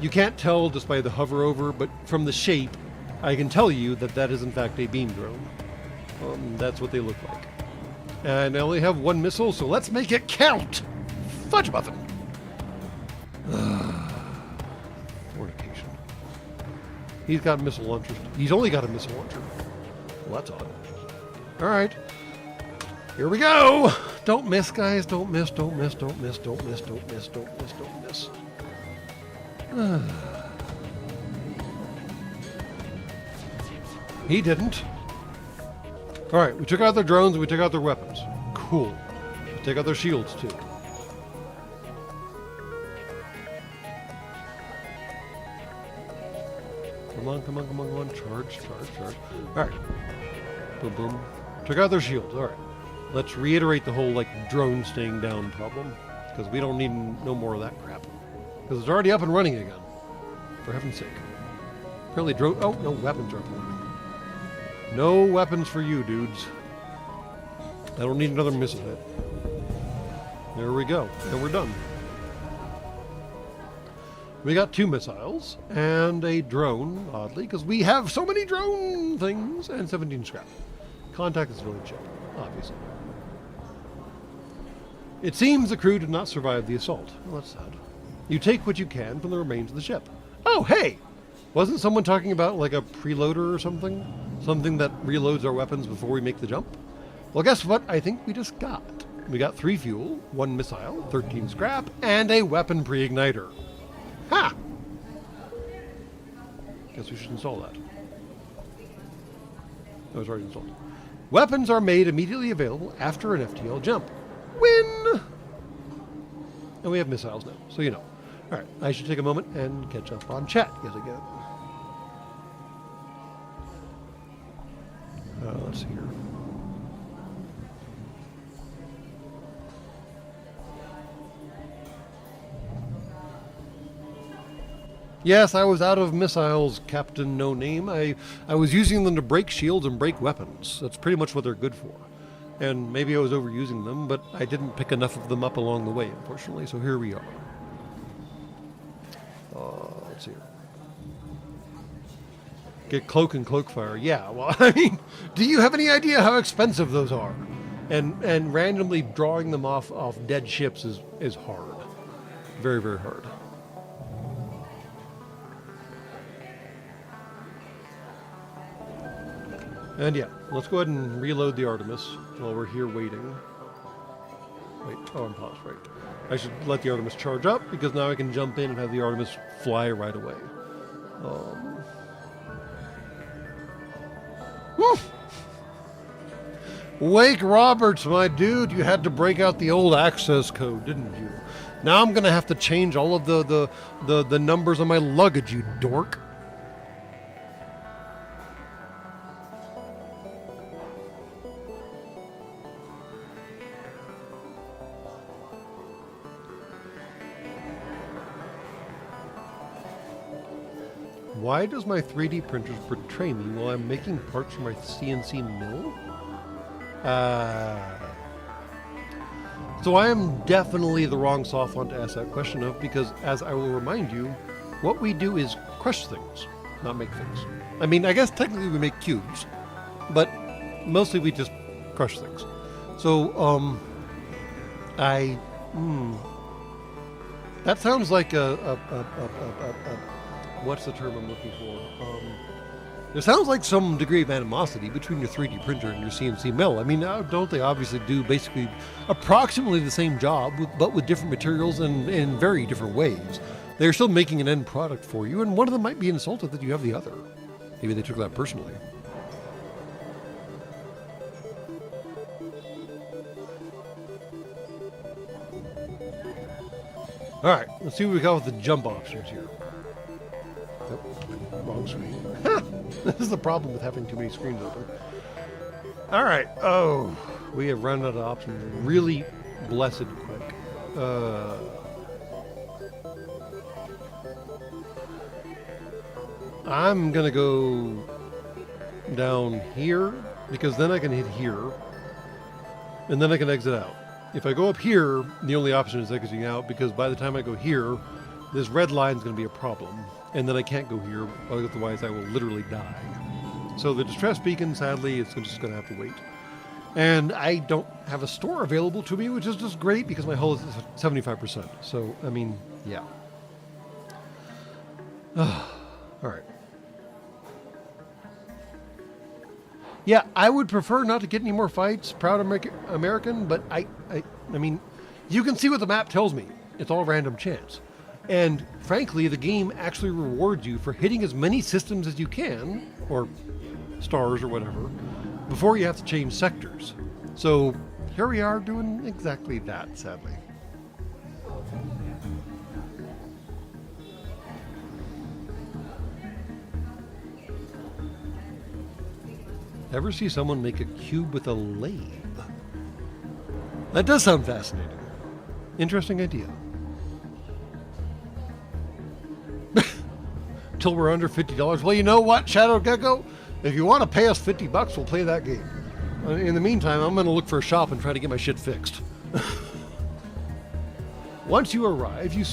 you can't tell just by the hover over, but from the shape, I can tell you that is in fact a beam drone. That's what they look like. And I only have one missile, so let's make it count! Fudge muffin. Fornication. He's got missile launchers. He's only got a missile launcher. Well, that's odd. All right. Here we go. Don't miss, guys. Don't miss. Don't miss. Don't miss. Don't miss. Don't miss. Don't miss. Don't miss. He didn't. All right. We took out their drones and we took out their weapons. Cool. We take out their shields too. Come on, come on, come on, come on. Charge, charge, charge. All right. Boom, boom. Took out their shields. All right. Let's reiterate the whole, like, drone staying down problem. Because we don't need no more of that crap. Because it's already up and running again. For heaven's sake. Apparently drone... Oh, no weapons are up and running. No weapons for you, dudes. I don't need another missile hit. There we go. And we're done. We got 2 missiles and a drone, oddly, because we have so many drone things, and 17 scrap. Contact is really cheap, obviously. It seems the crew did not survive the assault. Well, that's sad. You take what you can from the remains of the ship. Oh, hey! Wasn't someone talking about like a preloader or something? Something that reloads our weapons before we make the jump? Well, guess what I think we just got? We got 3 fuel, 1 missile, 13 scrap, and a weapon pre-igniter. Ha! Guess we should install that. Oh, it's already installed. Weapons are made immediately available after an FTL jump. Win! And we have missiles now, so you know. Alright, I should take a moment and catch up on chat yet again. Let's see here. Yes, I was out of missiles, Captain No Name. I was using them to break shields and break weapons. That's pretty much what they're good for. And maybe I was overusing them, but I didn't pick enough of them up along the way, unfortunately. So here we are. Let's see here. Get cloak and cloak fire. Yeah, well, I mean, do you have any idea how expensive those are? And randomly drawing them off dead ships is hard. Very, very hard. And yeah, let's go ahead and reload the Artemis while we're here waiting. Wait, oh, I'm paused, right. I should let the Artemis charge up because now I can jump in and have the Artemis fly right away. Wake Roberts, my dude, you had to break out the old access code, didn't you? Now I'm gonna have to change all of the numbers on my luggage, you dork. Why does my 3D printers betray me while I'm making parts for my CNC mill? So I am definitely the wrong software to ask that question of, because as I will remind you, what we do is crush things, not make things. I mean, I guess technically we make cubes, but mostly we just crush things. So, that sounds like what's the term I'm looking for? There sounds like some degree of animosity between your 3D printer and your CNC mill. I mean, don't they obviously do basically approximately the same job, but with different materials and in very different ways? They're still making an end product for you, and one of them might be insulted that you have the other. Maybe they took that personally. All right, let's see what we got with the jump options here. Oh, wrong screen. This is the problem with having too many screens open. All right. Oh, we have run out of options really blessed quick. I'm going to go down here because then I can hit here and then I can exit out. If I go up here, the only option is exiting out because by the time I go here, this red line is going to be a problem. And then I can't go here, otherwise I will literally die. So the distress beacon, sadly, it's just going to have to wait. And I don't have a store available to me, which is just great because my hull is 75%. So, I mean, yeah. All right. Yeah, I would prefer not to get any more fights, proud American, but I mean, you can see what the map tells me. It's all random chance. And frankly, the game actually rewards you for hitting as many systems as you can, or stars or whatever, before you have to change sectors. So here we are doing exactly that, sadly. Ever see someone make a cube with a lathe? That does sound fascinating. Interesting idea. Till we're under $50. Well, you know what, Shadow Gecko? If you want to pay us $50, we'll play that game. In the meantime, I'm going to look for a shop and try to get my shit fixed. Once you arrive, you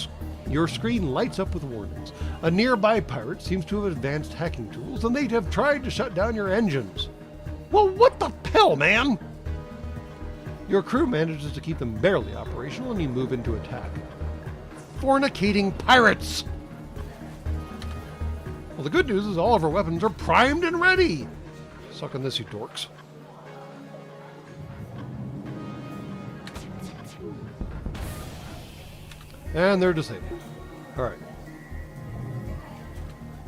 Your screen lights up with warnings. A nearby pirate seems to have advanced hacking tools, and they have tried to shut down your engines. Well, what the hell, man? Your crew manages to keep them barely operational, and you move into attack. Fornicating pirates! Well, the good news is all of our weapons are primed and ready. Suck on this, you dorks. And they're disabled. Alright.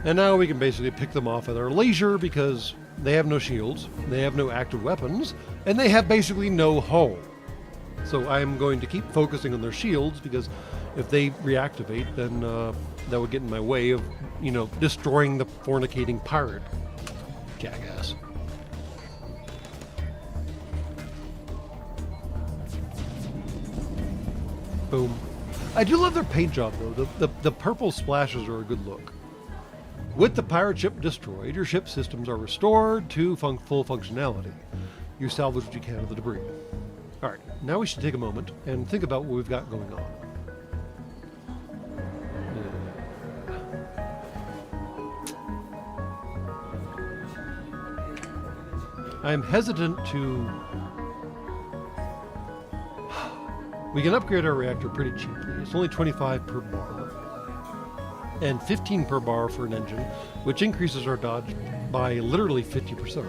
And now we can basically pick them off at our leisure because they have no shields, they have no active weapons, and they have basically no hull. So I'm going to keep focusing on their shields because if they reactivate, then that would get in my way of, you know, destroying the fornicating pirate. Jackass. Boom. I do love their paint job, though. The purple splashes are a good look. With the pirate ship destroyed, your ship systems are restored to full functionality. You salvage what you can of the debris. Alright, now we should take a moment and think about what we've got going on. I'm hesitant to... We can upgrade our reactor pretty cheaply. It's only 25 per bar. And 15 per bar for an engine, which increases our dodge by literally 50%.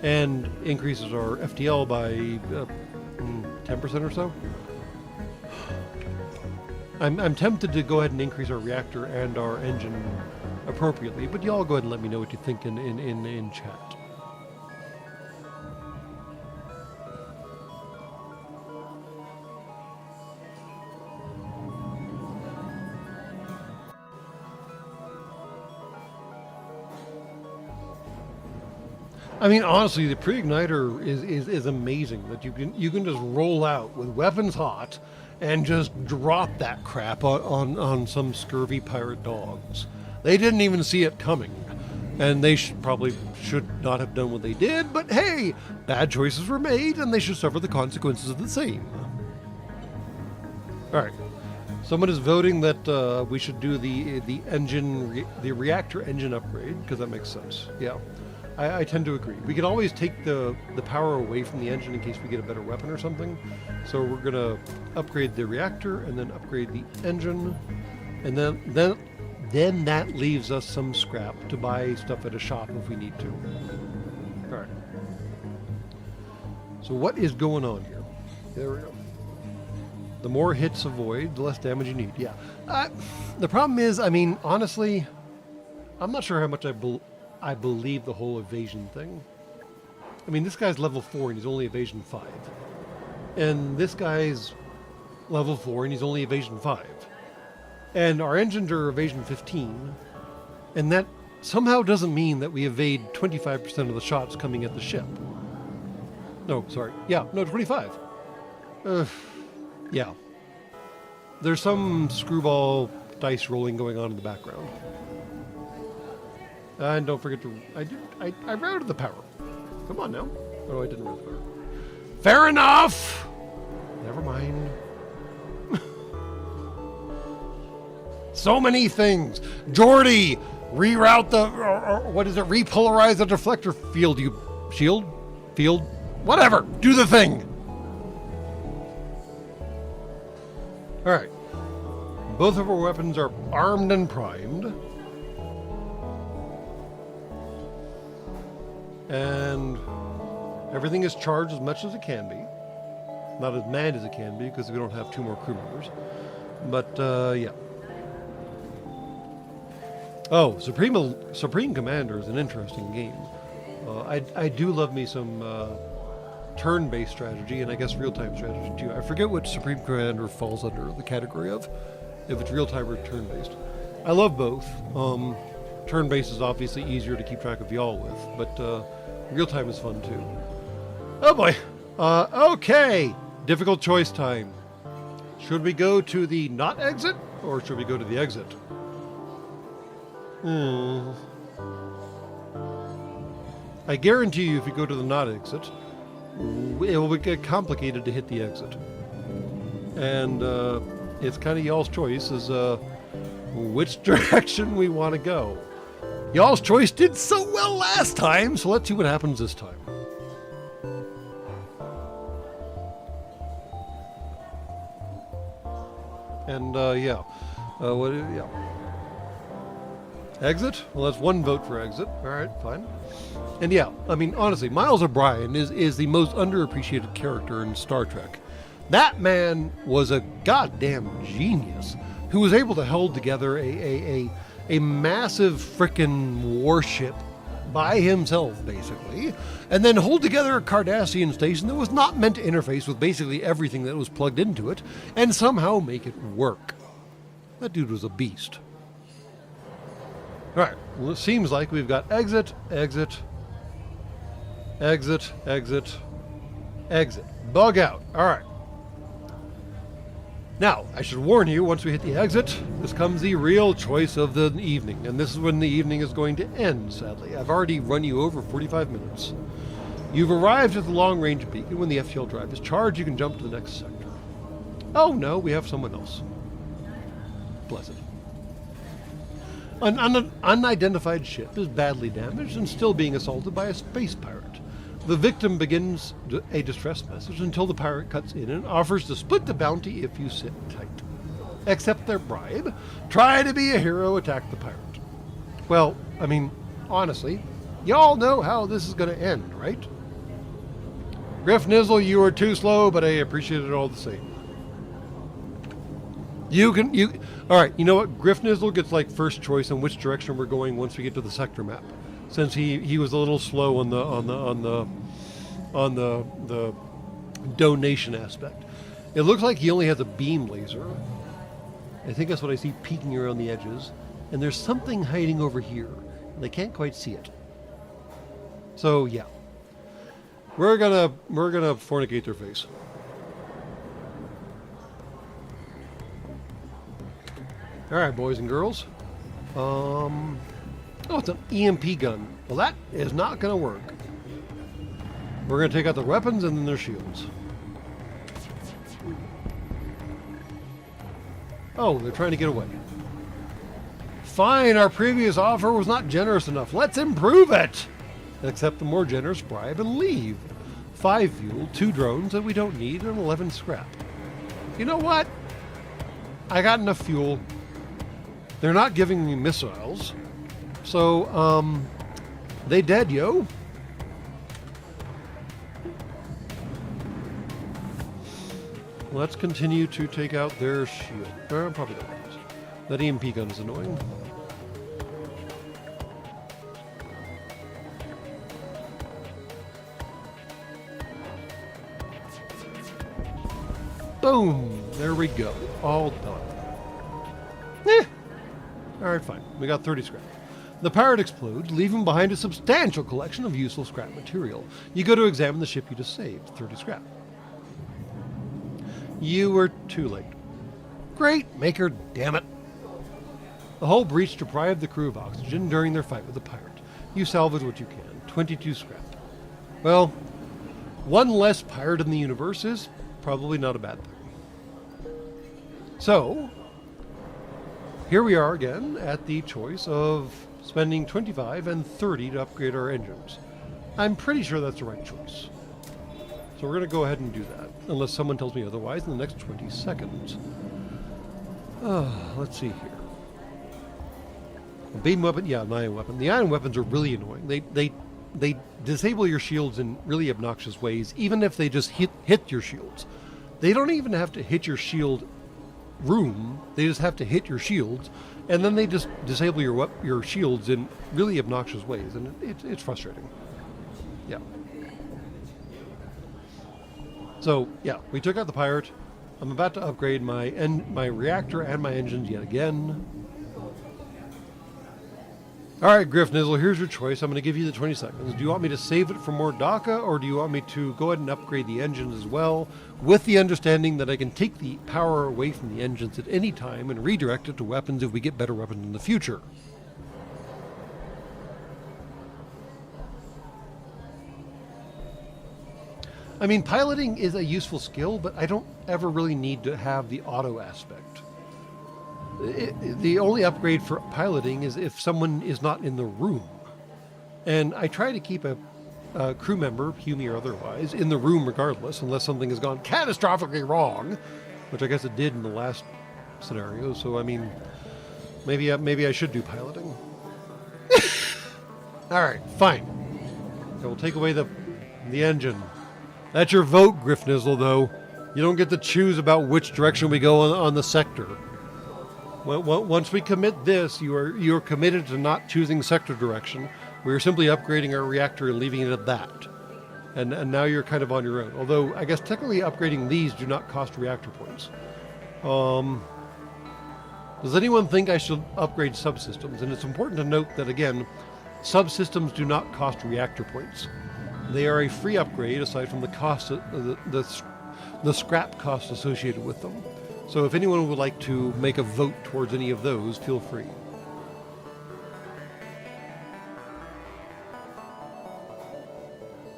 And increases our FTL by 10% or so. I'm tempted to go ahead and increase our reactor and our engine appropriately, but y'all go ahead and let me know what you think in chat. I mean, honestly, the pre-igniter is amazing. That you can just roll out with weapons hot, and just drop that crap on some scurvy pirate dogs. They didn't even see it coming, and they probably should not have done what they did. But hey, bad choices were made, and they should suffer the consequences of the same. All right, someone is voting that we should do the reactor engine upgrade because that makes sense. Yeah. I tend to agree. We can always take the power away from the engine in case we get a better weapon or something. So we're going to upgrade the reactor and then upgrade the engine. And then that leaves us some scrap to buy stuff at a shop if we need to. All right. So what is going on here? There we go. The more hits avoid, the less damage you need. Yeah. The problem is, I mean, honestly, I'm not sure how much I believe the whole evasion thing. I mean, this guy's level 4 and he's only evasion 5. And this guy's level 4 and he's only evasion 5. And our engines are evasion 15. And that somehow doesn't mean that we evade 25% of the shots coming at the ship. No, sorry. Yeah, no, 25. Yeah. There's some screwball dice rolling going on in the background. And don't forget to... I routed the power. Come on now. Oh, I didn't route the power. Fair enough! Never mind. So many things. Jordy! Reroute the... what is it? Repolarize the deflector field. You... Shield? Field? Whatever! Do the thing! Alright. Both of our weapons are armed and primed. And everything is charged as much as it can be. Not as manned as it can be because we don't have 2 more crew members. But, yeah. Oh, Supreme Commander is an interesting game. I do love me some turn-based strategy and I guess real-time strategy too. I forget what Supreme Commander falls under the category of, if it's real-time or turn-based. I love both. Turn-based is obviously easier to keep track of y'all with, but real-time is fun too. Oh boy. Okay. Difficult choice time. Should we go to the not exit or should we go to the exit? I guarantee you if you go to the not exit, it will get complicated to hit the exit. And it's kind of y'all's choice is which direction we want to go. Y'all's choice did so well last time, so let's see what happens this time. And yeah. Exit? Well, that's one vote for exit. All right, fine. And yeah, I mean, honestly, Miles O'Brien is the most underappreciated character in Star Trek. That man was a goddamn genius who was able to hold together a massive frickin' warship by himself, basically, and then hold together a Cardassian station that was not meant to interface with basically everything that was plugged into it, and somehow make it work. That dude was a beast. All right, well, it seems like we've got exit, exit, exit, exit, exit. Bug out. All right. Now, I should warn you, once we hit the exit, this comes the real choice of the evening, and this is when the evening is going to end, sadly. I've already run you over 45 minutes. You've arrived at the long-range beacon. When the FTL drive is charged, you can jump to the next sector. Oh no, we have someone else. Blessed. An unidentified ship is badly damaged and still being assaulted by a space pirate. The victim begins a distress message until the pirate cuts in and offers to split the bounty if you sit tight. Accept their bribe, try to be a hero, attack the pirate. Well, I mean, honestly, y'all know how this is going to end, right? Griff Nizzle, you were too slow, but I appreciate it all the same. All right, you know what? Griff Nizzle gets like first choice on which direction we're going once we get to the sector map. Since he was a little slow on the donation aspect. It looks like he only has a beam laser. I think that's what I see peeking around the edges. And there's something hiding over here, and I can't quite see it. So yeah. We're gonna fornicate their face. Alright, boys and girls. Oh, it's an EMP gun. Well, that is not going to work. We're going to take out the weapons and then their shields. Oh, they're trying to get away. Fine, our previous offer was not generous enough. Let's improve it! Accept the more generous bribe and leave. 5 fuel, 2 drones that we don't need, and 11 scrap. You know what? I got enough fuel. They're not giving me missiles. So, they dead, yo. Let's continue to take out their shield. Probably not. That EMP gun is annoying. Boom! There we go. All done. Alright, fine. We got 30 scrap. The pirate explodes, leaving behind a substantial collection of useful scrap material. You go to examine the ship you just saved. 30 scrap. You were too late. Great Maker, damn it. The hull breach deprived the crew of oxygen during their fight with the pirate. You salvage what you can. 22 scrap. Well, one less pirate in the universe is probably not a bad thing. So, here we are again at the choice of spending 25 and 30 to upgrade our engines. I'm pretty sure that's the right choice. So we're going to go ahead and do that, unless someone tells me otherwise in the next 20 seconds. Let's see here. A beam weapon, yeah, an ion weapon. The ion weapons are really annoying. They disable your shields in really obnoxious ways, even if they just hit your shields. They don't even have to hit your shield room. They just have to hit your shields, and then they just disable your shields in really obnoxious ways, and it's frustrating. Yeah. So yeah, we took out the pirate. I'm about to upgrade my reactor and my engines yet again. All right, Griff Nizzle, here's your choice. I'm going to give you the 20 seconds. Do you want me to save it for more DACA, or do you want me to go ahead and upgrade the engines as well, with the understanding that I can take the power away from the engines at any time and redirect it to weapons if we get better weapons in the future? I mean, piloting is a useful skill, but I don't ever really need to have the auto aspect. The only upgrade for piloting is if someone is not in the room. And I try to keep a crew member, Hume or otherwise, in the room regardless, unless something has gone catastrophically wrong, which I guess it did in the last scenario. So, I mean, maybe I should do piloting. All right, fine. I will take away the engine. That's your vote, Griffnizzle, though. You don't get to choose about which direction we go on the sector. Once we commit this, you are committed to not choosing sector direction. We are simply upgrading our reactor and leaving it at that. And now you're kind of on your own. Although, I guess technically upgrading these do not cost reactor points. Does anyone think I should upgrade subsystems? And it's important to note that, again, subsystems do not cost reactor points. They are a free upgrade aside from the cost, the scrap cost associated with them. So if anyone would like to make a vote towards any of those, feel free.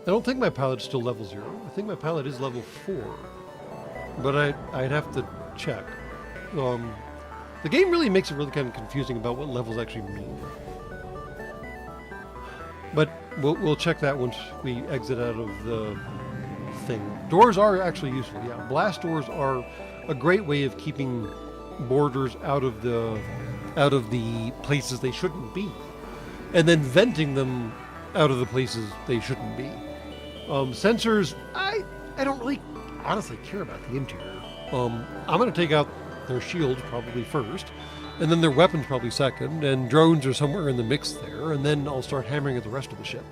I don't think my pilot's still level 0. I think my pilot is level 4. But I'd have to check. The game really makes it really kind of confusing about what levels actually mean. But we'll check that once we exit out of the thing. Doors are actually useful, yeah. Blast doors are a great way of keeping boarders out of the places they shouldn't be, and then venting them out of the places they shouldn't be. Sensors, I don't really honestly care about the interior. I'm going to take out their shields probably first, and then their weapons probably second, and drones are somewhere in the mix there, and then I'll start hammering at the rest of the ship.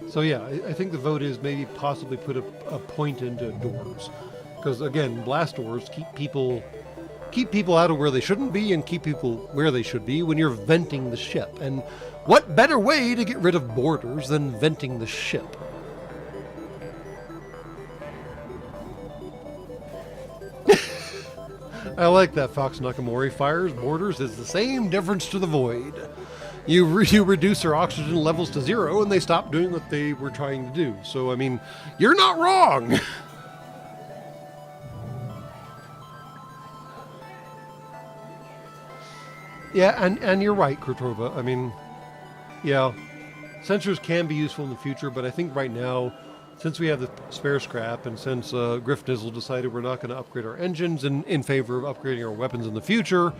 So yeah, I think the vote is maybe possibly put a point into doors. Because again, blast doors keep people out of where they shouldn't be and keep people where they should be when you're venting the ship. And what better way to get rid of boarders than venting the ship? I like that, Fox Nakamori. Fires boarders is the same difference to the void. You reduce their oxygen levels to 0 and they stop doing what they were trying to do. So, I mean, you're not wrong! Yeah, and you're right, Kurtova. I mean, yeah, sensors can be useful in the future, but I think right now, since we have the spare scrap, and since Griffnizzle decided we're not going to upgrade our engines in favor of upgrading our weapons in the future,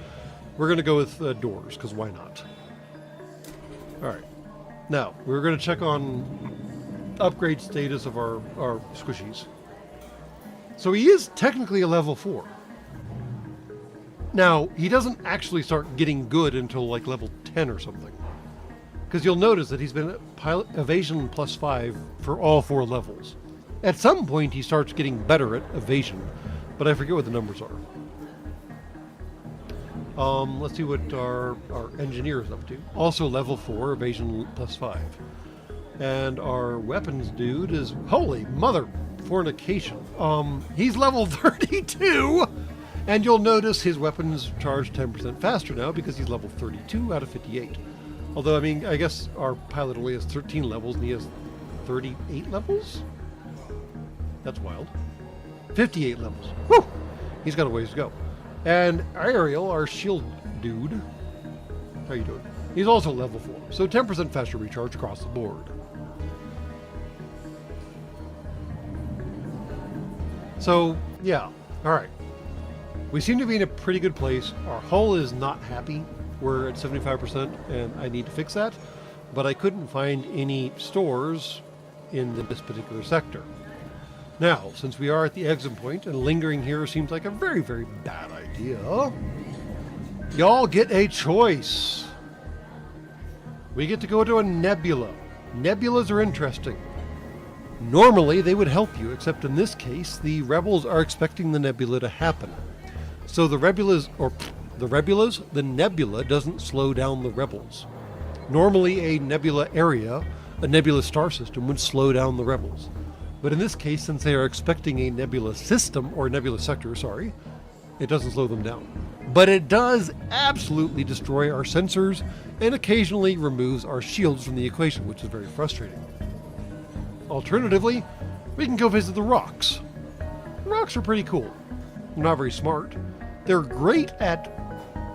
we're going to go with doors, because why not? Alright, now, we're going to check on upgrade status of our squishies. So he is technically a level 4. Now, he doesn't actually start getting good until like level 10 or something. Because you'll notice that he's been pilot evasion +5 for all 4 levels. At some point he starts getting better at evasion, but I forget what the numbers are. Let's see what our engineer is up to. Also level 4, evasion +5. And our weapons dude is, holy mother fornication. He's level 32! And you'll notice his weapons charge 10% faster now because he's level 32 out of 58. Although, I mean, I guess our pilot only has 13 levels and he has 38 levels? That's wild. 58 levels. Whew! He's got a ways to go. And Ariel, our shield dude, how you doing? He's also level 4, so 10% faster recharge across the board. So, yeah, alright. We seem to be in a pretty good place. Our hull is not happy. We're at 75%, and I need to fix that. But I couldn't find any stores in this particular sector. Now, since we are at the exit point, and lingering here seems like a very, very bad idea, y'all get a choice. We get to go to a nebula. Nebulas are interesting. Normally, they would help you, except in this case, the rebels are expecting the nebula to happen. So the nebula doesn't slow down the rebels. Normally a nebula area, a nebula star system, would slow down the rebels. But in this case, since they are expecting a nebula system, or nebula sector, sorry, it doesn't slow them down. but it does absolutely destroy our sensors and occasionally removes our shields from the equation, which is very frustrating. Alternatively, we can go visit the rocks. The rocks are pretty cool. They're not very smart. They're great at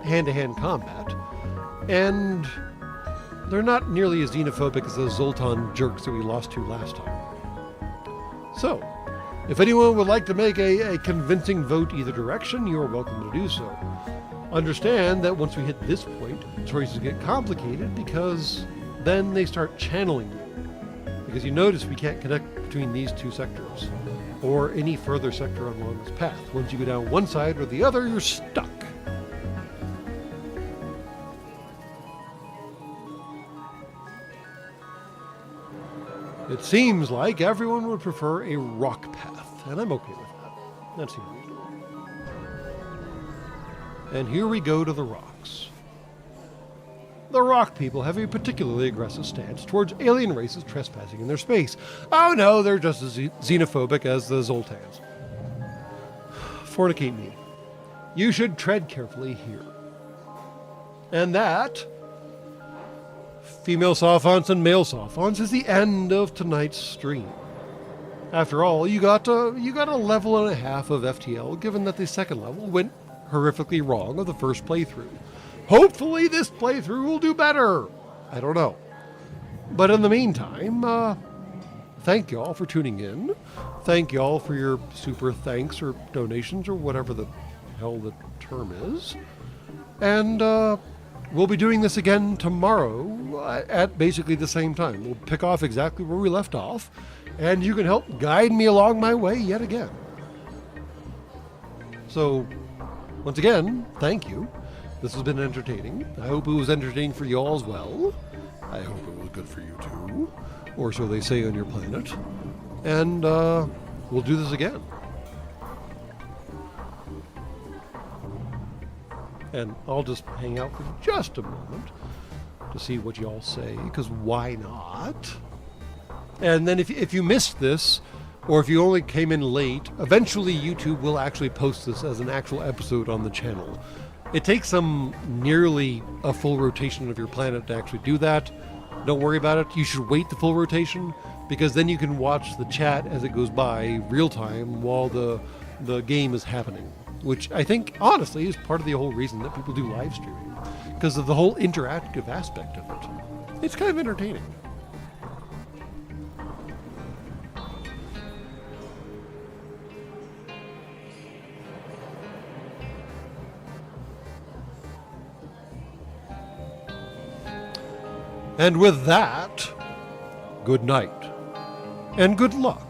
hand-to-hand combat, and they're not nearly as xenophobic as those Zoltan jerks that we lost to last time. So, if anyone would like to make a convincing vote either direction, you are welcome to do so. Understand that once we hit this point, choices get complicated because then they start channeling you. Because you notice we can't connect between these two sectors, or any further sector along this path. Once you go down one side or the other, you're stuck. It seems like everyone would prefer a rock path, and I'm okay with that. That seems reasonable. And here we go to the rocks. The rock people have a particularly aggressive stance towards alien races trespassing in their space. Oh no, they're just as xenophobic as the Zoltans. Fornicate me. You should tread carefully here. And that, female sophons and male sophons, is the end of tonight's stream. After all, you got a level and a half of FTL, given that the second level went horrifically wrong of the first playthrough. Hopefully this playthrough will do better. I don't know. But in the meantime, thank y'all for tuning in. Thank y'all for your super thanks or donations or whatever the hell the term is. And we'll be doing this again tomorrow at basically the same time. We'll pick off exactly where we left off, and you can help guide me along my way yet again. So, once again, thank you. This has been entertaining. I hope it was entertaining for you all as well. I hope it was good for you too. Or so they say on your planet. And we'll do this again. And I'll just hang out for just a moment to see what y'all say, because why not? And then if you missed this, or if you only came in late, eventually YouTube will actually post this as an actual episode on the channel. It takes nearly a full rotation of your planet to actually do that. Don't worry about it. You should wait the full rotation, because then you can watch the chat as it goes by real time while the game is happening. Which I think, honestly, is part of the whole reason that people do live streaming. Because of the whole interactive aspect of it. It's kind of entertaining. And with that, good night and good luck.